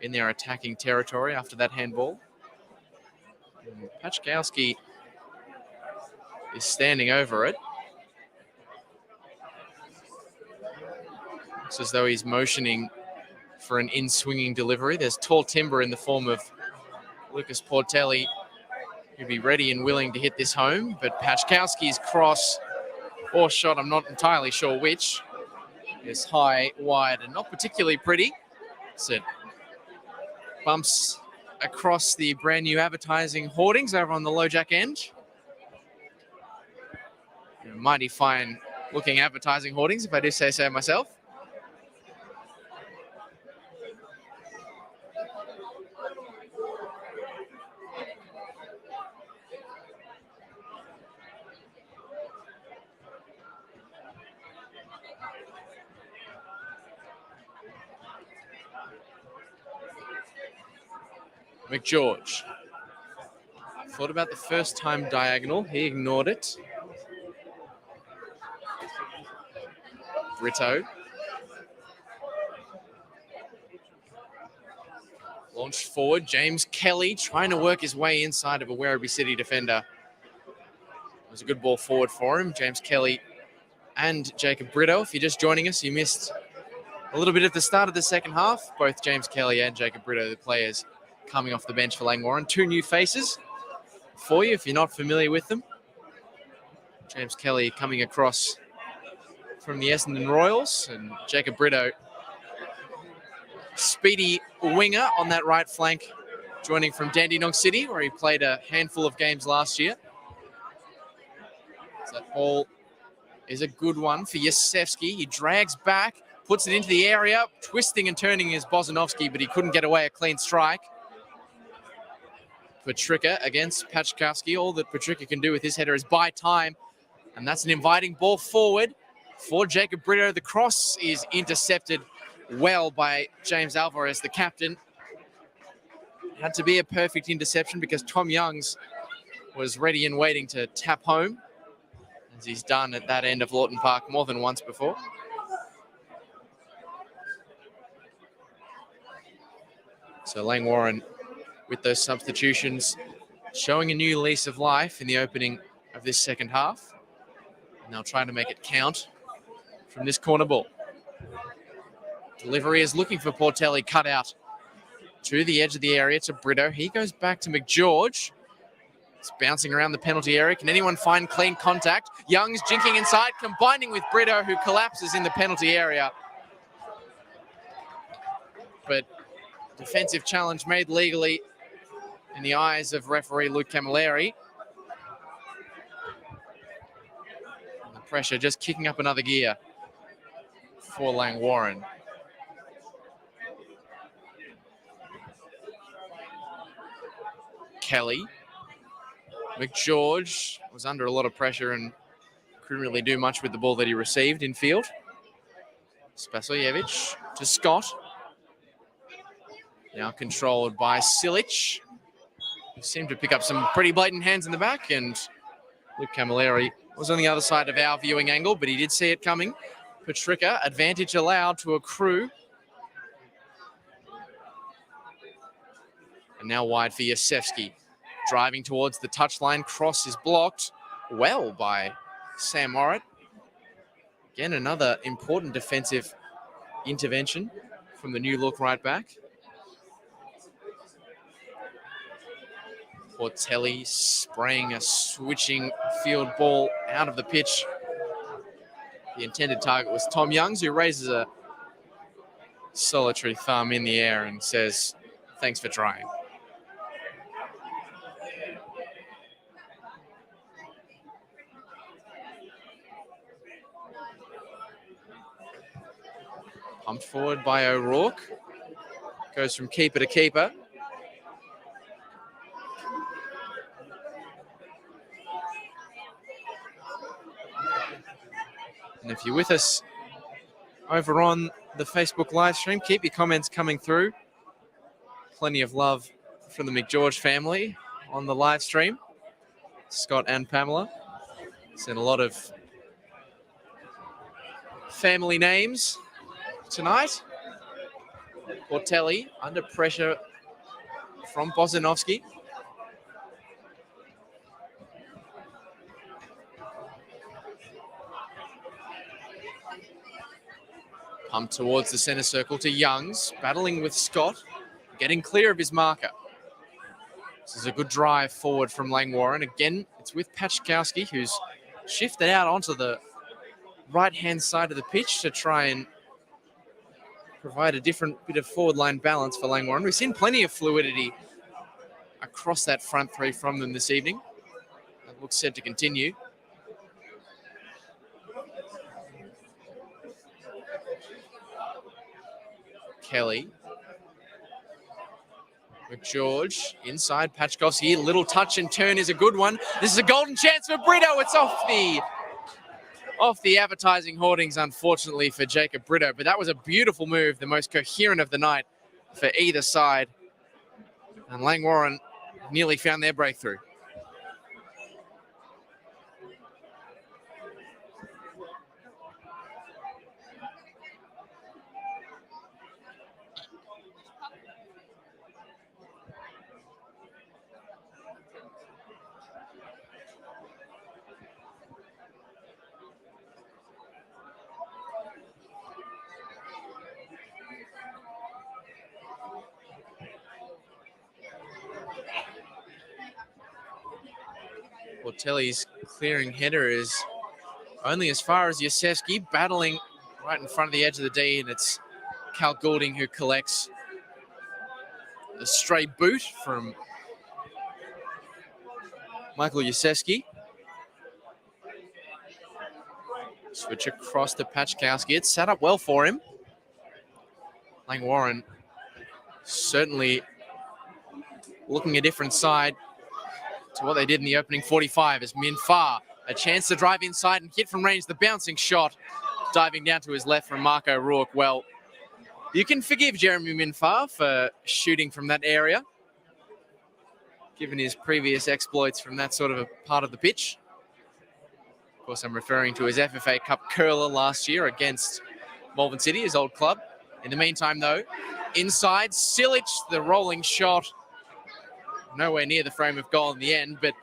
in their attacking territory after that handball. And Pachkowski is standing over it. It's as though he's motioning for an in-swinging delivery. There's tall timber in the form of Lucas Portelli, who'd be ready and willing to hit this home, but Pachkowski's cross or shot, I'm not entirely sure which, is high, wide, and not particularly pretty. So it bumps across the brand new advertising hoardings over on the low jack end. Mighty fine looking advertising hoardings, if I do say so myself. McGeorge thought about the first time diagonal. He ignored it. Brito launched forward. James Kelly trying to work his way inside of a Werribee City defender. It was a good ball forward for him. James Kelly and Jacob Brito. If you're just joining us, you missed a little bit at the start of the second half. Both James Kelly and Jacob Brito, the players coming off the bench for Langwarrin. Two new faces for you if you're not familiar with them. James Kelly coming across from the Essendon Royals, and Jacob Brito, speedy winger on that right flank, joining from Dandenong City, where he played a handful of games last year. So that ball is a good one for Yasevsky. He drags back, puts it into the area, twisting and turning is Bozanovsky, but he couldn't get away a clean strike. Petricka against Pachkowski. All that Petricka can do with his header is buy time, and that's an inviting ball forward for Jacob Brito. The cross is intercepted well by James Alvarez, the captain. It had to be a perfect interception because Tom Youngs was ready and waiting to tap home, as he's done at that end of Lawton Park more than once before. So Langwarrin, with those substitutions, showing a new lease of life in the opening of this second half. And they'll try to make it count from this corner ball. Delivery is looking for Portelli, cut out to the edge of the area to Brito. He goes back to McGeorge. It's bouncing around the penalty area. Can anyone find clean contact? Young's jinking inside, combining with Brito, who collapses in the penalty area. But defensive challenge made legally in the eyes of referee Luke Camilleri. And the pressure just kicking up another gear for Langwarrin. Kelly. McGeorge was under a lot of pressure and couldn't really do much with the ball that he received in field. Spasojevic to Scott. Now controlled by Silic, who seemed to pick up some pretty blatant hands in the back, and Luke Camilleri was on the other side of our viewing angle, but he did see it coming. Petricka, advantage allowed to accrue. And now wide for Yasevsky. Driving towards the touchline, cross is blocked well by Sam Orrit. Again, another important defensive intervention from the new look right back. Portelli spraying a switching field ball out of the pitch. The intended target was Tom Youngs, who raises a solitary thumb in the air and says, "Thanks for trying." Pumped forward by O'Rourke. Goes from keeper to keeper. And if you're with us over on the Facebook live stream, keep your comments coming through. Plenty of love from the McGeorge family on the live stream. Scott and Pamela. Sent a lot of family names tonight. Portelli under pressure from Bozanovsky. Pumped towards the center circle to Youngs, battling with Scott, getting clear of his marker. This is a good drive forward from Langwarrin. Again, it's with Pachkowski, who's shifted out onto the right-hand side of the pitch to try and provide a different bit of forward line balance for Langwarrin. We've seen plenty of fluidity across that front three from them this evening. That looks set to continue. Kelly. McGeorge inside Pachkowski. Little touch and turn is a good one. This is a golden chance for Brito. It's off the advertising hoardings, unfortunately, for Jacob Brito. But that was a beautiful move, the most coherent of the night for either side. And Langwarrin nearly found their breakthrough. Portelli's clearing header is only as far as Yosefsky, battling right in front of the edge of the D, and it's Cal Goulding who collects a stray boot from Michael Yosefsky. Switch across to Pachkowski. It's set up well for him. Langwarrin certainly looking a different side to what they did in the opening 45 as Min Fa, a chance to drive inside and hit from range. The bouncing shot diving down to his left from Mark O'Rourke. Well, you can forgive Jeremy Min Fa for shooting from that area, given his previous exploits from that sort of a part of the pitch. Of course, I'm referring to his FFA Cup curler last year against Malvern City, his old club. In the meantime, though, inside, Silic, the rolling shot, nowhere near the frame of goal in the end. But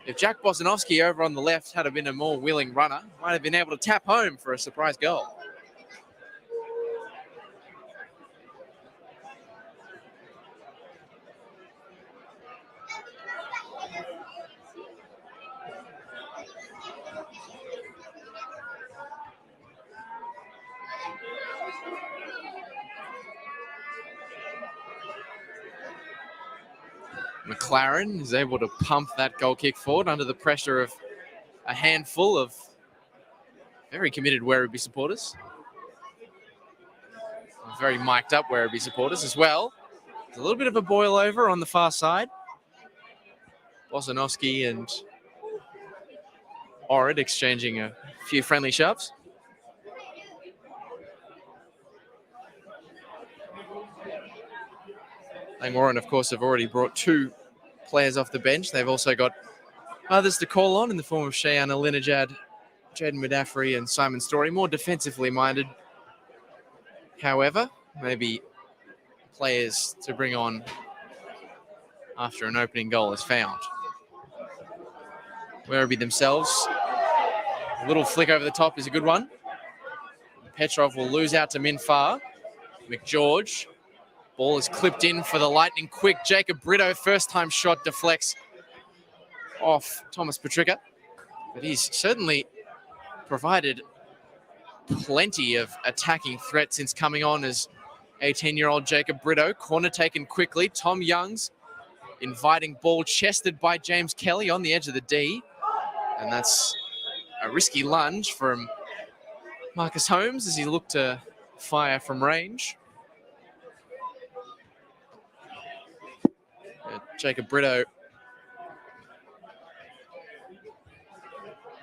if Jack Bozanovsky over on the left had been a more willing runner, might have been able to tap home for a surprise goal. McLaren is able to pump that goal kick forward under the pressure of a handful of very committed Werribee supporters. Very mic'd up Werribee supporters as well. There's a little bit of a boil over on the far side. Bozanovsky and Orid exchanging a few friendly shoves. Langwarrin, of course, have already brought two players off the bench. They've also got others to call on in the form of Shayan Alinajad, Jaden Mudafferi, and Simon Story, more defensively minded. However, maybe players to bring on after an opening goal is found. Werribee themselves, a little flick over the top is a good one. Petrov will lose out to Minfar. McGeorge. Ball is clipped in for the lightning quick Jacob Brito. First time shot deflects off Thomas Petricka. But he's certainly provided plenty of attacking threat since coming on as 18-year-old Jacob Brito. Corner taken quickly. Tom Youngs inviting ball chested by James Kelly on the edge of the D. And that's a risky lunge from Marcus Holmes as he looked to fire from range. Jacob Brito,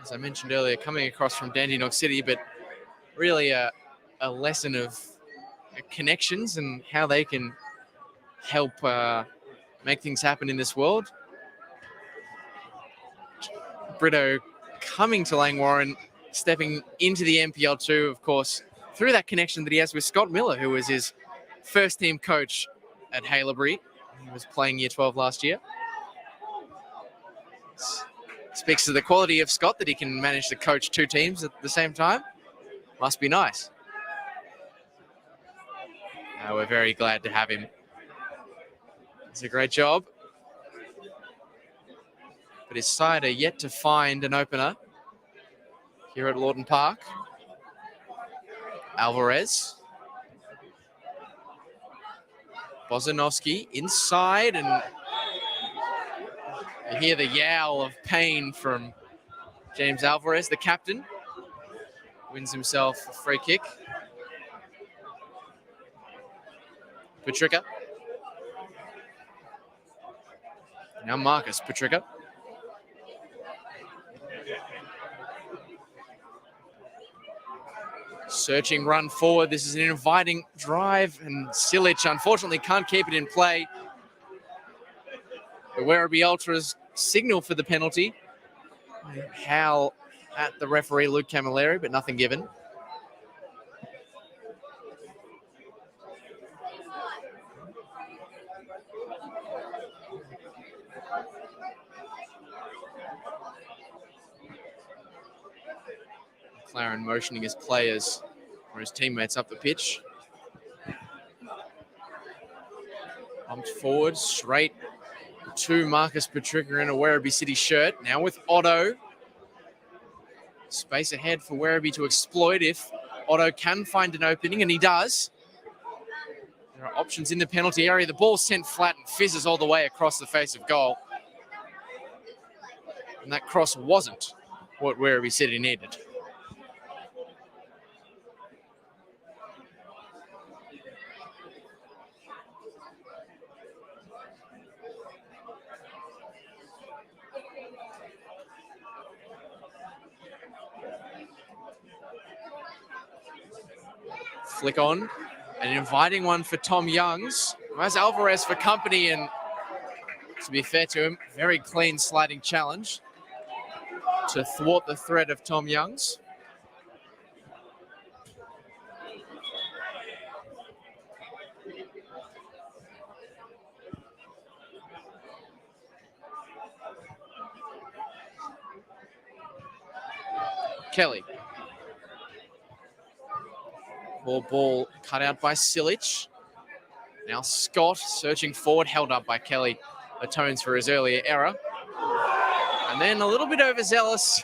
as I mentioned earlier, coming across from Dandenong City, but really a lesson of connections and how they can help make things happen in this world. Brito coming to Langwarrin, stepping into the NPL2, of course, through that connection that he has with Scott Miller, who was his first team coach at Werribee. He was playing Year 12 last year. Speaks to the quality of Scott that he can manage to coach two teams at the same time. Must be nice. We're very glad to have him. It's a great job. But his side are yet to find an opener here at Lawton Park. Alvarez. Bozanovsky inside, and you hear the yowl of pain from James Alvarez, the captain. Wins himself a free kick. Petrica. Now Marcus Petrica. Searching run forward. This is an inviting drive, and Silic unfortunately can't keep it in play. The Werribee Ultras signal for the penalty. Howl at the referee, Luke Camilleri, but nothing given. McLaren motioning his players or his teammates up the pitch. Bumped forward, straight to Marcus Petrica in a Werribee City shirt. Now with Otto. Space ahead for Werribee to exploit if Otto can find an opening, and he does. There are options in the penalty area. The ball sent flat and fizzes all the way across the face of goal. And that cross wasn't what Werribee City needed. Flick on, an inviting one for Tom Youngs. Has Alvarez for company, and to be fair to him, very clean sliding challenge to thwart the threat of Tom Youngs. Kelly. Ball cut out by Silic. Now Scott searching forward, held up by Kelly. Atones for his earlier error. And then a little bit overzealous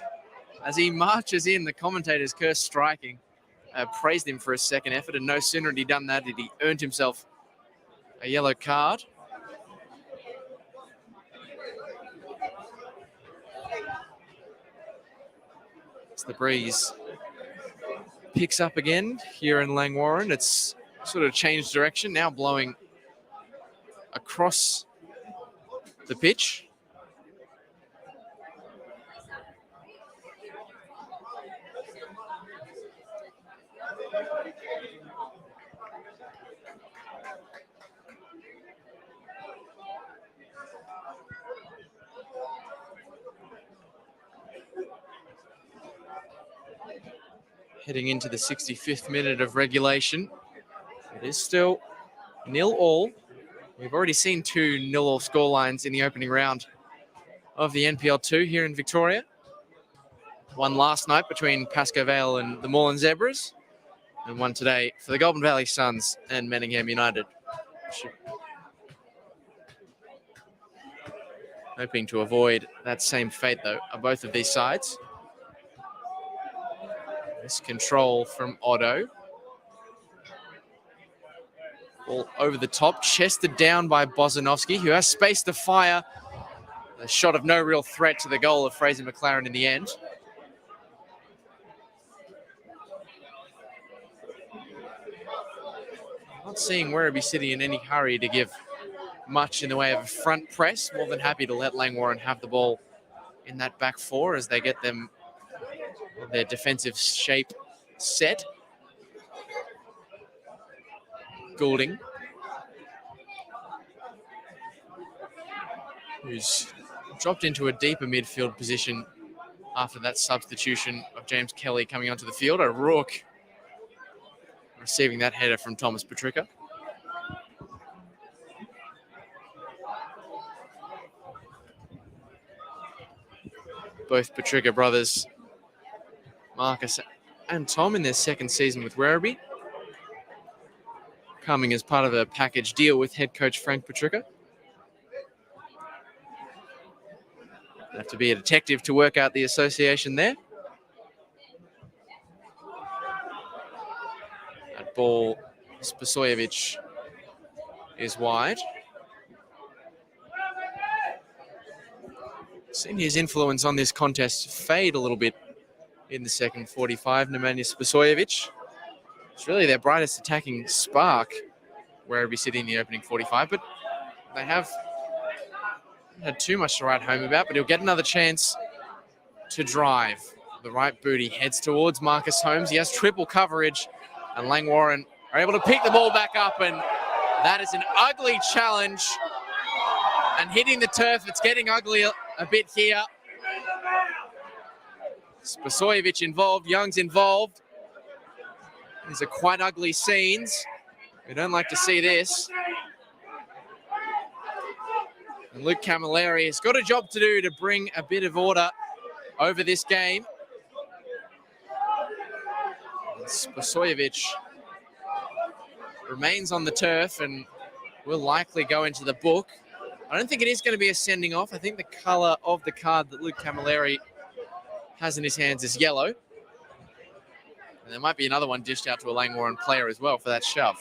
as he marches in. The commentators curse striking. Praised him for his second effort, and no sooner had he done that did he earned himself a yellow card. As the breeze picks up again here in Langwarrin. It's sort of changed direction, now blowing across the pitch. Heading into the 65th minute of regulation. It is still 0-0. We've already seen 2 0-0 scorelines in the opening round of the NPL2 here in Victoria. One last night between Pascoe Vale and the Moreland Zebras, and one today for the Golden Valley Suns and Manningham United. Hoping to avoid that same fate, though, of both of these sides. This control from Otto. Ball over the top, chested down by Bozanovsky, who has space to fire. A shot of no real threat to the goal of Fraser McLaren in the end. Not seeing Werribee City in any hurry to give much in the way of a front press. More than happy to let Langwarrin have the ball in that back four as they get them their defensive shape set. Goulding, who's dropped into a deeper midfield position after that substitution of James Kelly coming onto the field. O'Rourke receiving that header from Thomas Petricca. Both Petricca brothers, Marcus and Tom, in their second season with Werribee, coming as part of a package deal with head coach Frank Petricca. Have to be a detective to work out the association there. That ball, Spasojevic, is wide. Seen his influence on this contest fade a little bit in the second 45. Nemanja Spasojevic. It's really their brightest attacking spark, Werribee City in the opening 45, but they have had too much to write home about, but he'll get another chance to drive. The right boot, he heads towards Marcus Holmes. He has triple coverage, and Langwarrin are able to pick the ball back up, and that is an ugly challenge. And hitting the turf, it's getting ugly a bit here. Spasojevic involved, Young's involved. These are quite ugly scenes. We don't like to see this. And Luke Camilleri has got a job to do to bring a bit of order over this game. And Spasojevic remains on the turf and will likely go into the book. I don't think it is going to be a sending off. I think the colour of the card that Luke Camilleri has in his hands is yellow. And there might be another one dished out to a Langwarrin player as well for that shove.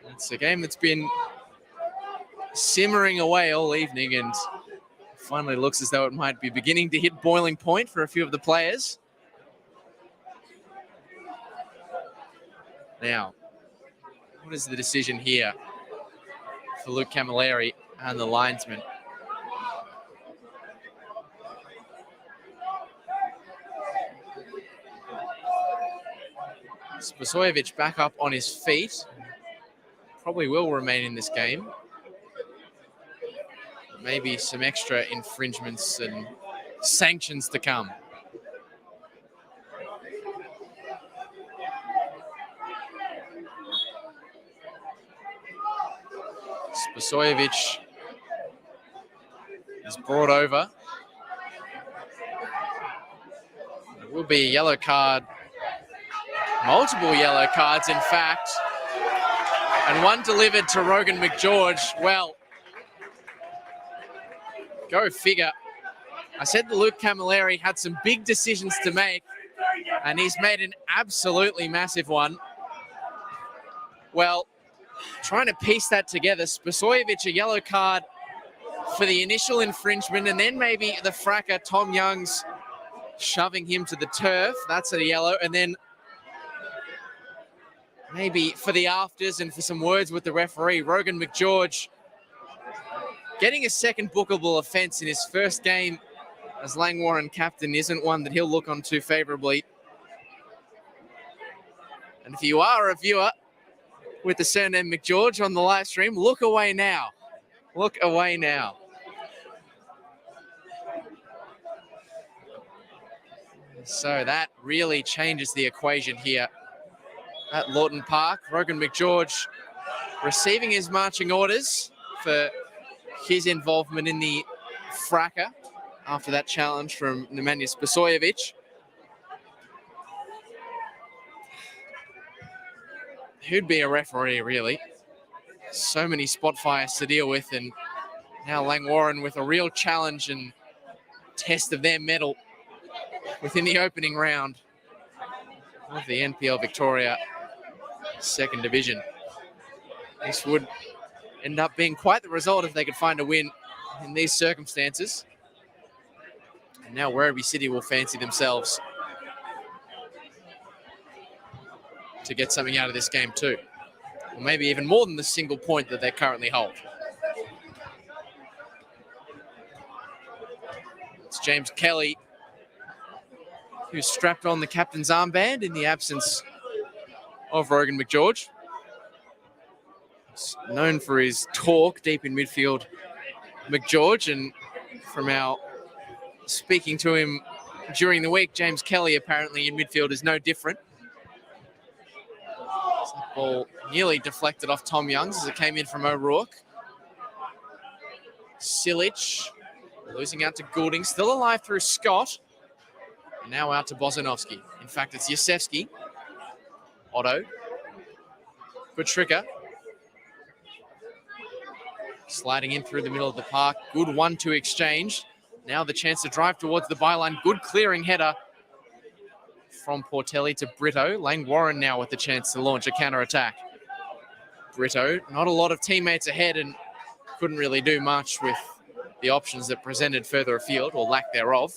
It's a game that's been simmering away all evening and finally looks as though it might be beginning to hit boiling point for a few of the players. Now, what is the decision here for Luke Camilleri and the linesman? Spasojevic back up on his feet. Probably will remain in this game. Maybe some extra infringements and sanctions to come. Spasojevic is brought over. It will be a yellow card. Multiple yellow cards, in fact. And one delivered to Rogan McGeorge. Well, go figure. I said that Luke Camilleri had some big decisions to make, and he's made an absolutely massive one. Well, trying to piece that together, Spasojevic a yellow card for the initial infringement, and then maybe the fracker, Tom Young's shoving him to the turf. That's a yellow, and then maybe for the afters and for some words with the referee, Rogan McGeorge getting a second bookable offence in his first game as Langwarrin captain isn't one that he'll look on too favourably. And if you are a viewer with the surname McGeorge on the live stream, look away now. Look away now. So that really changes the equation here at Lawton Park. Rogan McGeorge receiving his marching orders for his involvement in the fracker after that challenge from Nemanja Spasojevic. Who'd be a referee, really? So many spot fires to deal with, and now Langwarrin with a real challenge and test of their mettle within the opening round of the NPL Victoria Second Division. This would end up being quite the result if they could find a win in these circumstances. And now Werribee City will fancy themselves to get something out of this game too. Or maybe even more than the single point that they currently hold. It's James Kelly who's strapped on the captain's armband in the absence of Rogan McGeorge. He's known for his talk deep in midfield, McGeorge, and from our speaking to him during the week, James Kelly apparently in midfield is no different. That ball nearly deflected off Tom Youngs as it came in from O'Rourke. Silic losing out to Goulding, still alive through Scott. And now out to Bozanovsky. In fact, it's Yasevsky. Otto. Petricka. Sliding in through the middle of the park. Good 1-2 exchange. Now the chance to drive towards the byline. Good clearing header from Portelli to Brito. Langwarrin now with the chance to launch a counter-attack. Brito, not a lot of teammates ahead and couldn't really do much with the options that presented further afield, or lack thereof.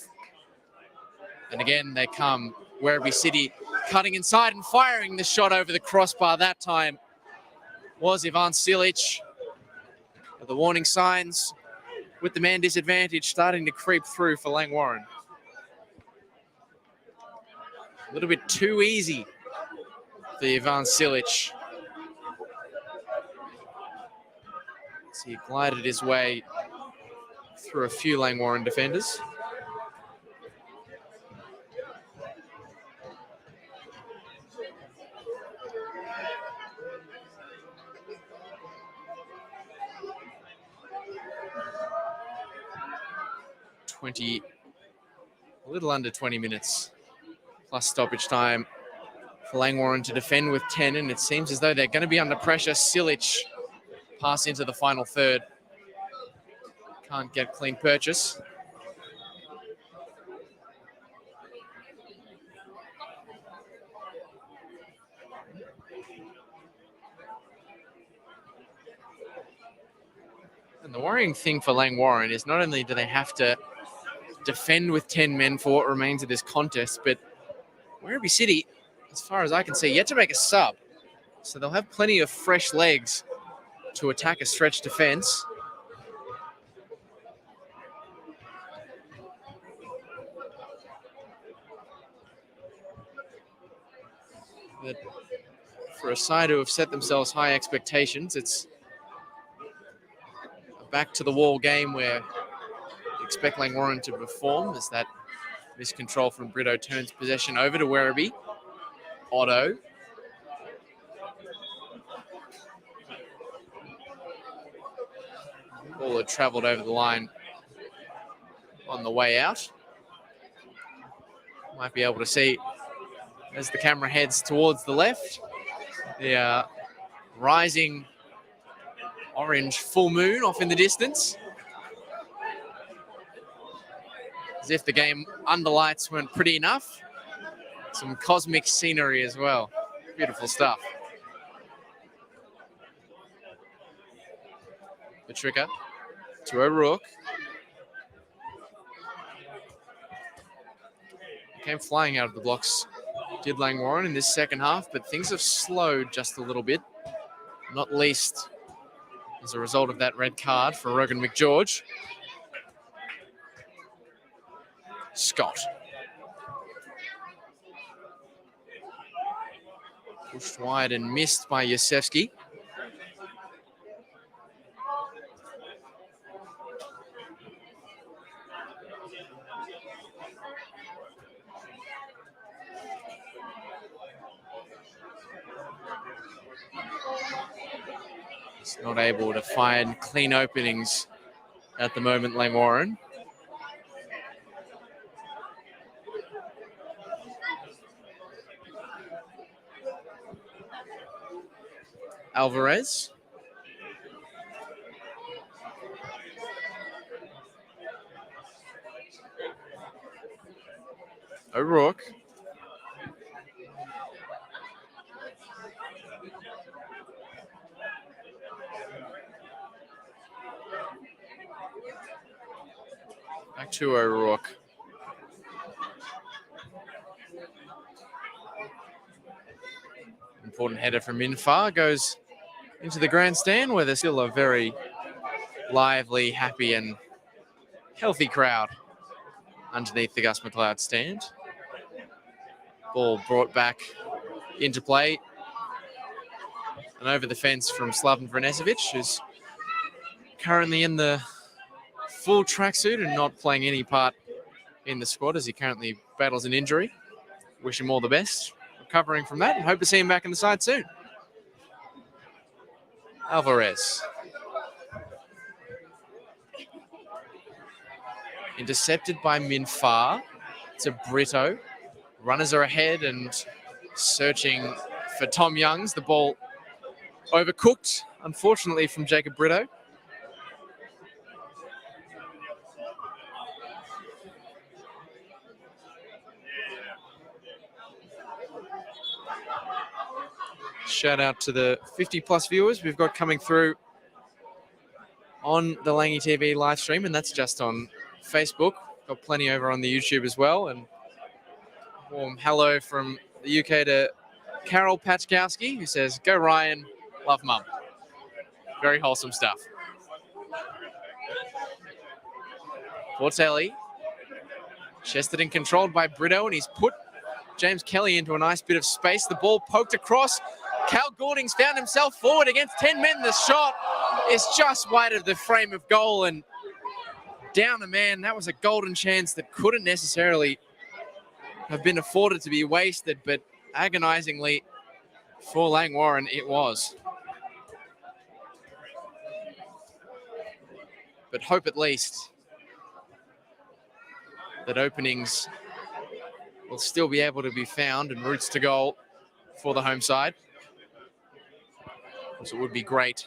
And again, they come. Werribee City cutting inside and firing the shot over the crossbar. That time was Ivan Silic. The warning signs with the man disadvantage starting to creep through for Langwarrin. A little bit too easy for Ivan Silic. So he glided his way through a few Langwarrin defenders. A little under 20 minutes plus stoppage time for Langwarrin to defend with 10, and it seems as though they're going to be under pressure. Silic pass into the final third. Can't get clean purchase. And the worrying thing for Langwarrin is not only do they have to defend with 10 men for what remains of this contest, but Werribee City, as far as I can see, yet to make a sub. So they'll have plenty of fresh legs to attack a stretch defence. But for a side who have set themselves high expectations, it's a back-to-the-wall game where you expect Langwarrin to perform as that miscontrol from Brito turns possession over to Werribee. Otto. Ball had travelled over the line on the way out. Might be able to see as the camera heads towards the left, the rising orange full moon off in the distance. As if the game under lights weren't pretty enough. Some cosmic scenery as well. Beautiful stuff. Petricka to O'Rourke. Came flying out of the blocks, did Langwarrin in this second half, but things have slowed just a little bit, not least as a result of that red card for Rogan McGeorge. Scott. Pushed wide and missed by Yasevsky. He's not able to find clean openings at the moment, Langwarrin. Alvarez. O'Rourke. Back to O'Rourke. Important header from Minfar goes into the grandstand where there's still a very lively, happy and healthy crowd underneath the Gus McLeod stand. Ball brought back into play and over the fence from Slaven Vrenesevic, who's currently in the full tracksuit and not playing any part in the squad as he currently battles an injury. Wish him all the best recovering from that and hope to see him back in the side soon. Alvarez. Intercepted by Minfar. It's a Brito. Runners are ahead and searching for Tom Youngs. The ball overcooked, unfortunately, from Jacob Brito. Shout out to the 50+ viewers we've got coming through on the Langy TV live stream, and that's just on Facebook. Got plenty over on the YouTube as well. And warm hello from the UK to Carol Patchkowski, who says, "Go Ryan, love mum." Very wholesome stuff. Portelli. Chested and controlled by Brito, and he's put James Kelly into a nice bit of space. The ball poked across. Cal Gordings found himself forward against 10 men. The shot is just wide of the frame of goal and down a man. That was a golden chance that couldn't necessarily have been afforded to be wasted, but agonizingly for Langwarrin it was. But hope at least that openings will still be able to be found and routes to goal for the home side. So it would be great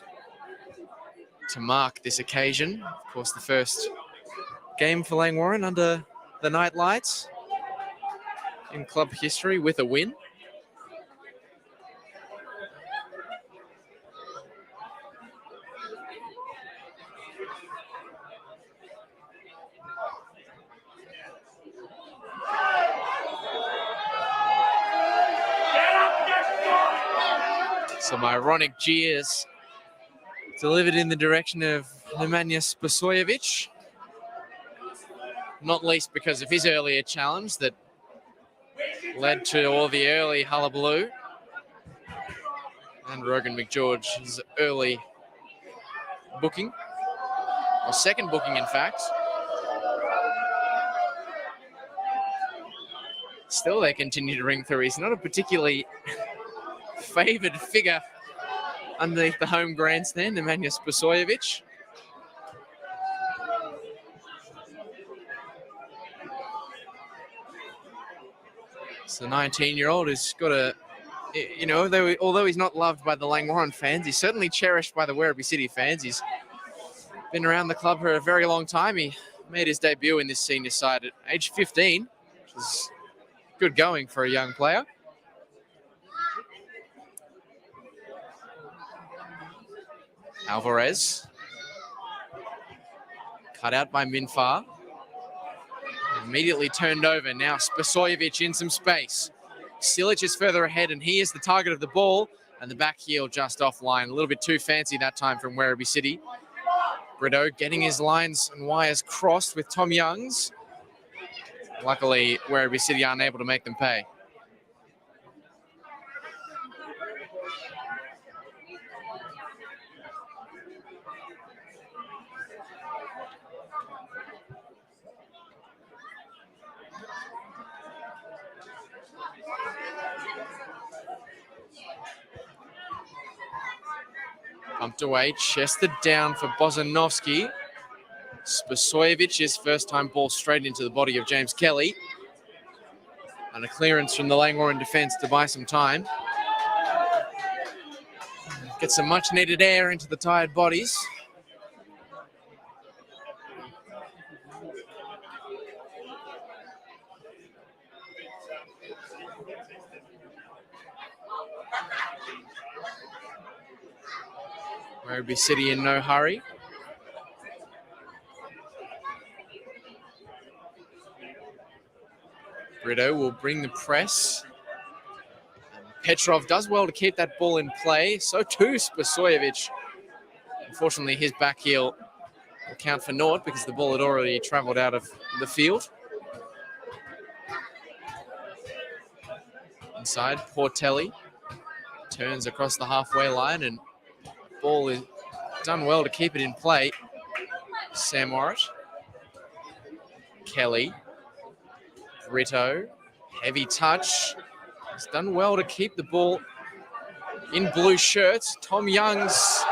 to mark this occasion. Of course, the first game for Langwarrin under the night lights in club history with a win. Some ironic jeers delivered in the direction of Nemanja Spasojevic, not least because of his earlier challenge that led to all the early hullabaloo, and Rogan McGeorge's early booking, or second booking in fact. Still they continue to ring through. He's not a particularly favoured figure underneath the home grandstand, Nemanja Spasojevic. So the 19-year-old has got a, you know, although he's not loved by the Langwarrin fans, he's certainly cherished by the Werribee City fans. He's been around the club for a very long time. He made his debut in this senior side at age 15, which is good going for a young player. Alvarez. Cut out by Minfar. Immediately turned over. Now Spasojevic in some space. Silic is further ahead, and he is the target of the ball. And the back heel just offline. A little bit too fancy that time from Werribee City. Brito getting his lines and wires crossed with Tom Youngs. Luckily, Werribee City aren't able to make them pay. Pumped away, chested down for Bozanovsky. Spasojevic's first-time ball straight into the body of James Kelly. And a clearance from the Langwarrin defence to buy some time. Get some much-needed air into the tired bodies. Werribee City in no hurry. Brito will bring the press and Petrov does well to keep that ball in play. So too Spasojevic. Unfortunately, his back heel will count for naught because the ball had already travelled out of the field. Inside, Portelli turns across the halfway line, and ball is done well to keep it in play. Sam Orrit, Kelly, Brito, heavy touch. He's done well to keep the ball in blue shirts. Tom Young's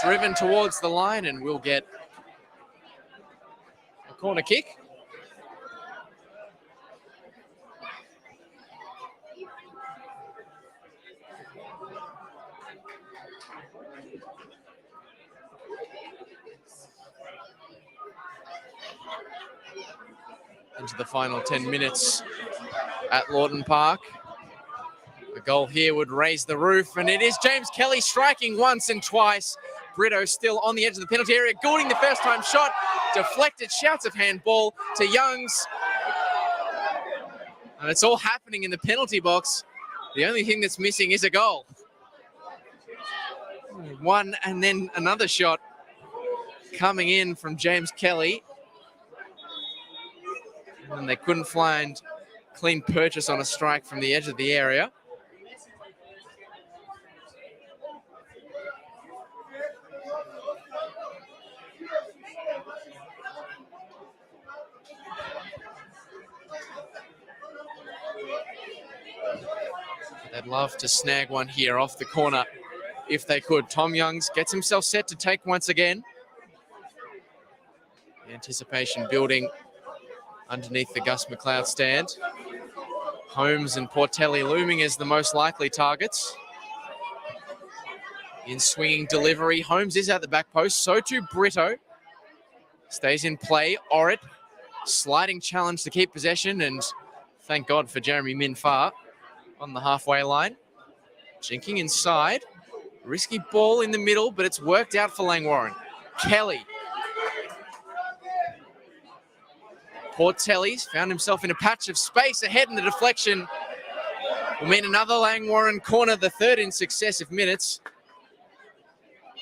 driven towards the line and will get a corner kick. Into the final 10 minutes at Lawton Park. A goal here would raise the roof, and it is James Kelly striking once and twice. Brito still on the edge of the penalty area. Goulding the first time shot, deflected, shouts of handball to Youngs. And it's all happening in the penalty box. The only thing that's missing is a goal. One and then another shot coming in from James Kelly. And they couldn't find clean purchase on a strike from the edge of the area. They'd love to snag one here off the corner if they could. Tom Youngs gets himself set to take once again. Anticipation building underneath the Gus McLeod stand. Holmes and Portelli looming as the most likely targets. In swinging delivery, Holmes is at the back post, so too Brito. Stays in play, Orrit, sliding challenge to keep possession, and thank God for Jeremy Minfar on the halfway line. Jinking inside, risky ball in the middle, but it's worked out for Langwarrin. Kelly. Portelli's found himself in a patch of space ahead, and the deflection will mean another Langwarrin corner, the third in successive minutes.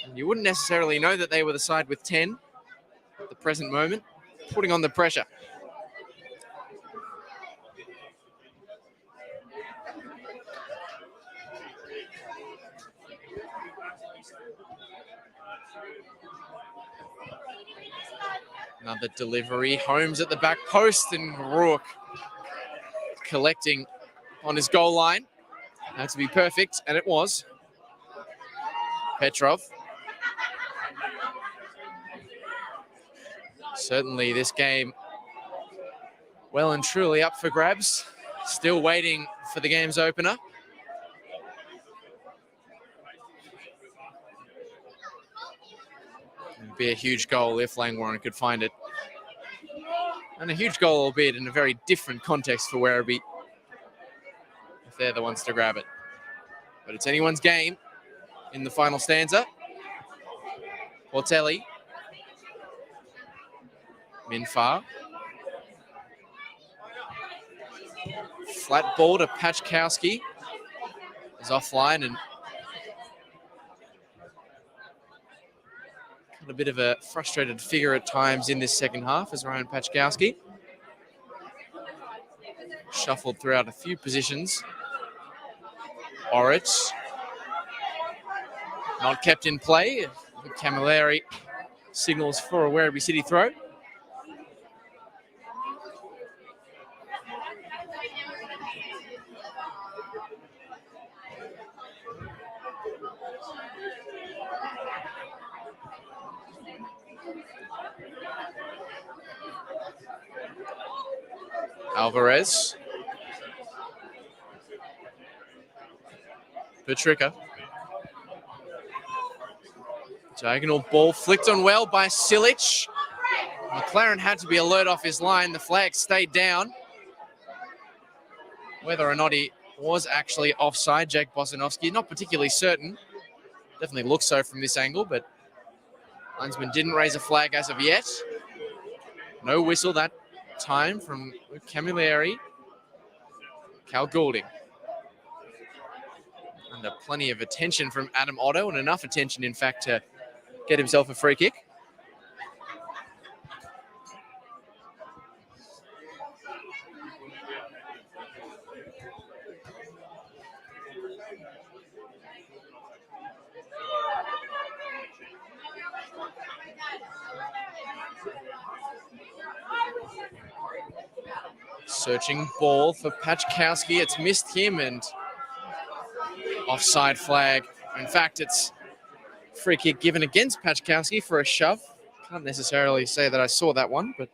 And you wouldn't necessarily know that they were the side with 10 at the present moment, putting on the pressure. Another delivery. Holmes at the back post, and Rourke collecting on his goal line. Had to be perfect, and it was. Petrov. Certainly this game well and truly up for grabs. Still waiting for the game's opener. It'd be a huge goal if Langwarrin could find it. And a huge goal, albeit in a very different context for Werribee, if they're the ones to grab it. But it's anyone's game in the final stanza. Portelli. Minfar. Flat ball to Pachkowski. Is offline and a bit of a frustrated figure at times in this second half as Ryan Pachkowski shuffled throughout a few positions. Orrit not kept in play. Camilleri signals for a Werribee City throw. Alvarez. Petricka. Diagonal ball flicked on well by Silic. McLaren had to be alert off his line. The flag stayed down. Whether or not he was actually offside, Jake Bosinovsky, not particularly certain. Definitely looks so from this angle, but linesman didn't raise a flag as of yet. No whistle that time from Camilleri. Cal Goulding. Under plenty of attention from Adam Otto, and enough attention, in fact, to get himself a free kick. Searching ball for Pachkowski. It's missed him, and offside flag. In fact, it's free kick given against Pachkowski for a shove. Can't necessarily say that I saw that one, but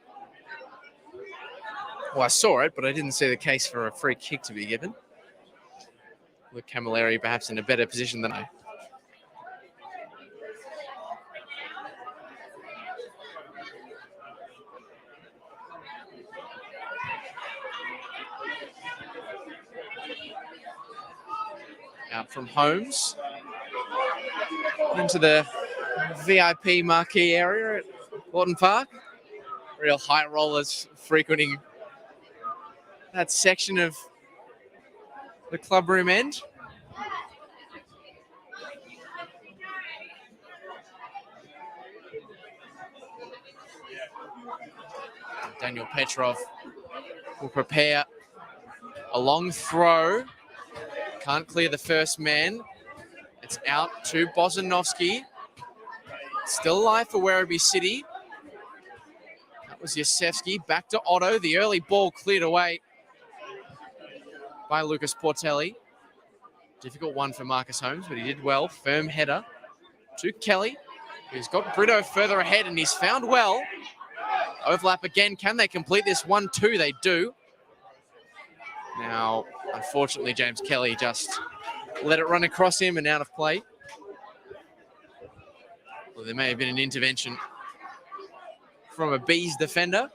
well, I saw it, but I didn't see the case for a free kick to be given. Luke Camilleri perhaps in a better position than I. Out from Holmes into the VIP marquee area at Lawton Park. Real high rollers frequenting that section of the club room end. Daniel Petrov will prepare a long throw. Can't clear the first man. It's out to Bozanovsky. Still alive for Werribee City. That was Yasevsky. Back to Otto. The early ball cleared away by Lucas Portelli. Difficult one for Marcus Holmes, but he did well. Firm header to Kelly, who's got Brito further ahead, and he's found well. Overlap again. Can they complete this 1-2? They do. Now, unfortunately, James Kelly just let it run across him and out of play. Well, there may have been an intervention from a Bees defender.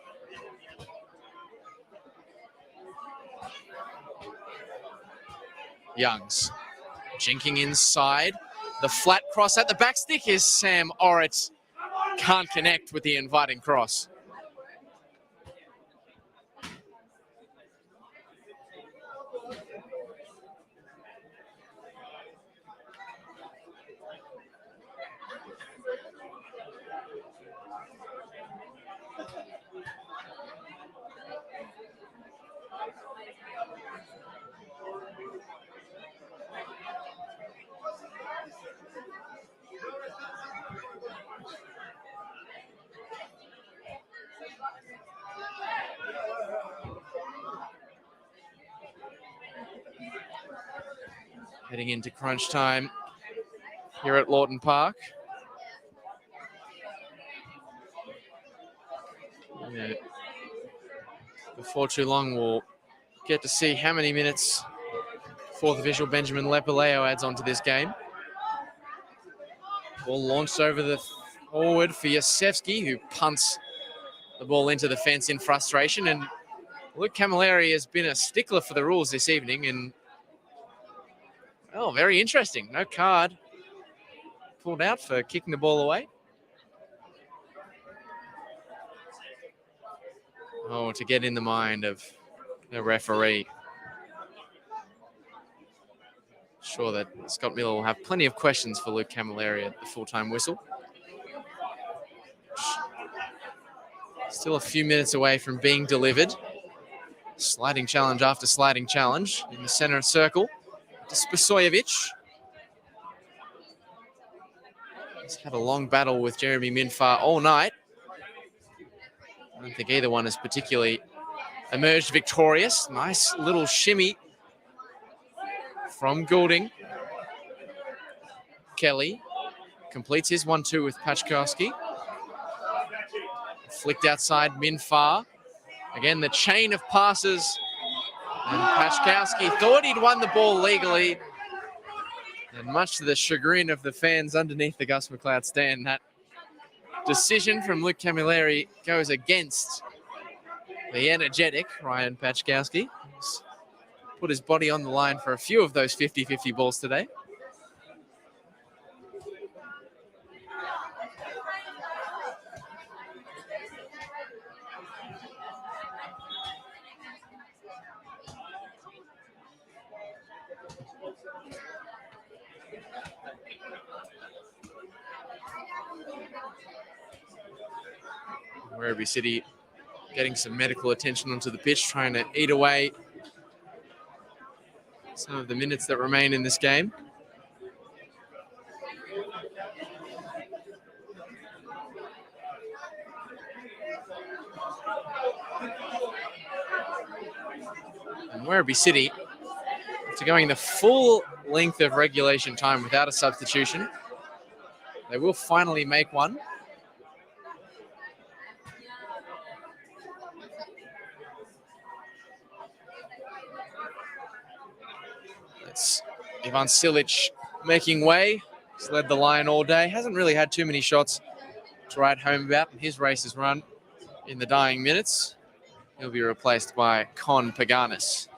Youngs jinking inside. The flat cross at the back stick is Sam Orrit. Can't connect with the inviting cross. Heading into crunch time here at Lawton Park. Yeah. Before too long, we'll get to see how many minutes fourth official Benjamin Lepaleo adds onto this game. Ball launched over the forward for Yasevsky, who punts the ball into the fence in frustration. And Luke Camilleri has been a stickler for the rules this evening, and oh, very interesting. No card pulled out for kicking the ball away. Oh, to get in the mind of the referee. Sure that Scott Miller will have plenty of questions for Luke Camilleri at the full-time whistle. Still a few minutes away from being delivered. Sliding challenge after sliding challenge in the center circle to Spasojevic. He's had a long battle with Jeremy Minfar all night. I don't think either one has particularly emerged victorious. Nice little shimmy from Goulding. Kelly completes his 1-2 with Pachkowski. Flicked outside Minfar. Again, the chain of passes. And Pachkowski thought he'd won the ball legally. And much to the chagrin of the fans underneath the Gus McLeod stand, that decision from Luke Camilleri goes against the energetic Ryan Pachkowski. He's put his body on the line for a few of those 50-50 balls today. Werribee City getting some medical attention onto the pitch, trying to eat away some of the minutes that remain in this game. And Werribee City, after going the full length of regulation time without a substitution, they will finally make one. That's Ivan Silic making way. He's led the line all day. Hasn't really had too many shots to write home about in his races run in the dying minutes. He'll be replaced by Con Paganis.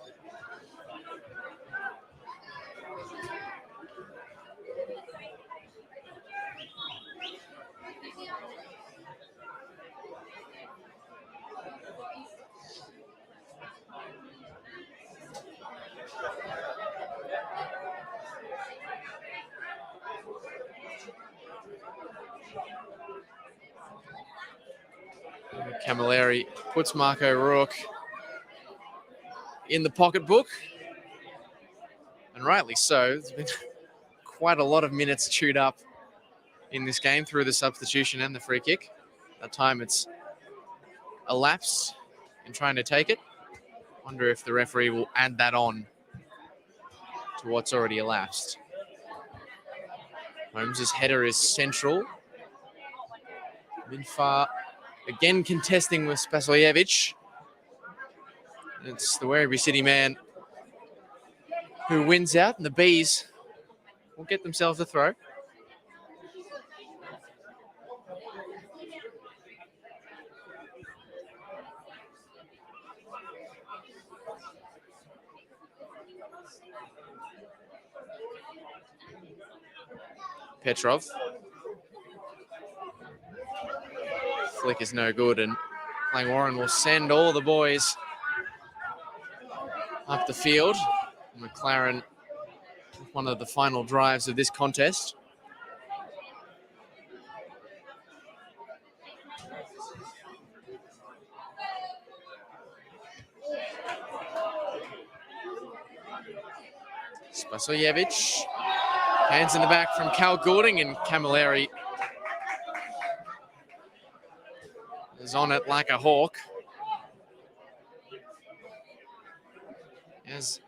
Camilleri puts Marco Rourke in the pocketbook, and rightly so. There's been quite a lot of minutes chewed up in this game through the substitution and the free kick. That time it's elapsed in trying to take it. Wonder if the referee will add that on to what's already elapsed. Holmes' header is central. Minfar again contesting with Spasojevic. It's the Werribee City man who wins out, and the Bees will get themselves a throw. Petrov. Flick is no good, and Langwarrin will send all the boys up the field. McLaren, one of the final drives of this contest. Spasojevic, hands in the back from Cal Goulding, and Camilleri is on it like a hawk. Has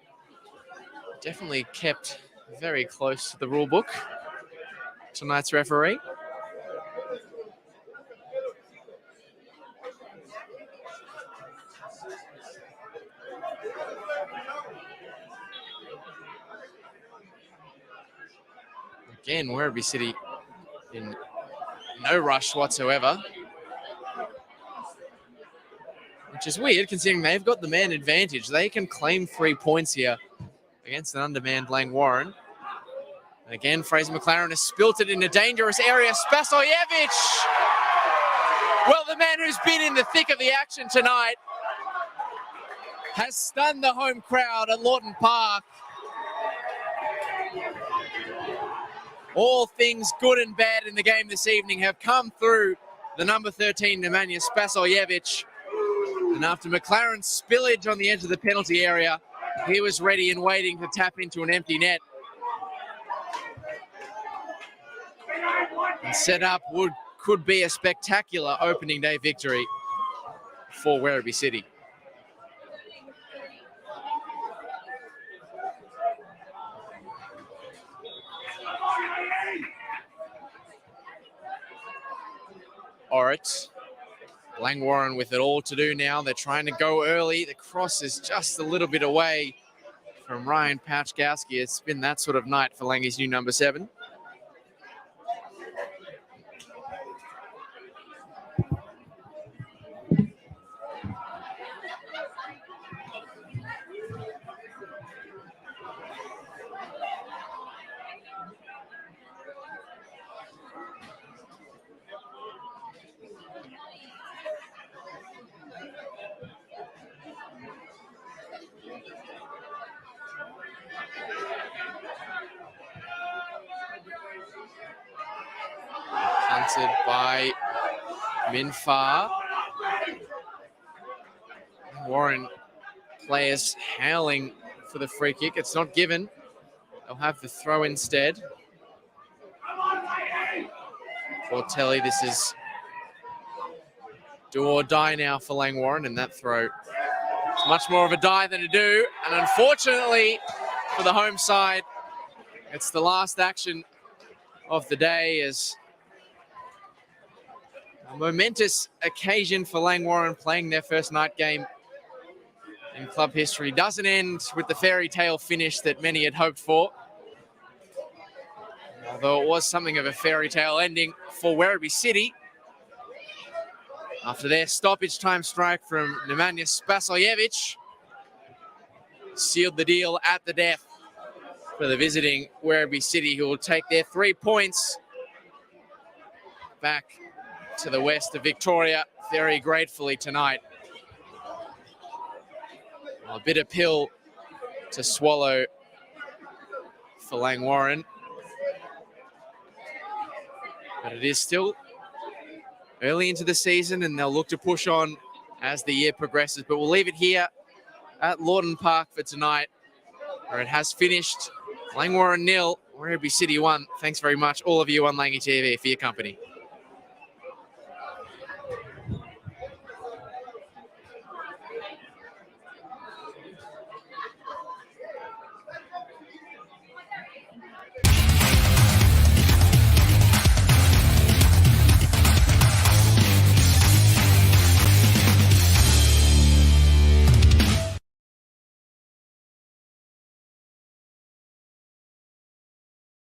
definitely kept very close to the rule book, tonight's referee. Again, Werribee City in no rush whatsoever, which is weird considering they've got the man advantage. They can claim 3 points here against an undermanned Langwarrin. And again, Fraser McLaren has spilt it in a dangerous area. Spasojevic! Well, the man who's been in the thick of the action tonight has stunned the home crowd at Lawton Park. All things good and bad in the game this evening have come through the number 13, Nemanja Spasojevic. And after McLaren's spillage on the edge of the penalty area, he was ready and waiting to tap into an empty net. And set up could be a spectacular opening day victory for Werribee City. Oritz. Langwarrin with it all to do now. They're trying to go early. The cross is just a little bit away from Ryan Pouchkowski. It's been that sort of night for Langie's new number 7. Punted by Minfar. Langwarrin players howling for the free kick. It's not given. They'll have the throw instead. Portelli, this is do or die now for Langwarrin, and that throw is much more of a die than a do. And unfortunately for the home side, it's the last action of the day as a momentous occasion for Langwarrin playing their first night game in club history. Doesn't end with the fairy tale finish that many had hoped for. Although it was something of a fairy tale ending for Werribee City after their stoppage time strike from Nemanja Spasojevic sealed the deal at the death for the visiting Werribee City, who will take their 3 points back to the west of Victoria very gratefully tonight. A bitter pill to swallow for Langwarrin, but it is still early into the season and they'll look to push on as the year progresses. But we'll leave it here at Lawton Park for tonight, where it has finished Langwarrin 0, Werribee City 1. Thanks very much, all of you on Langy TV, for your company.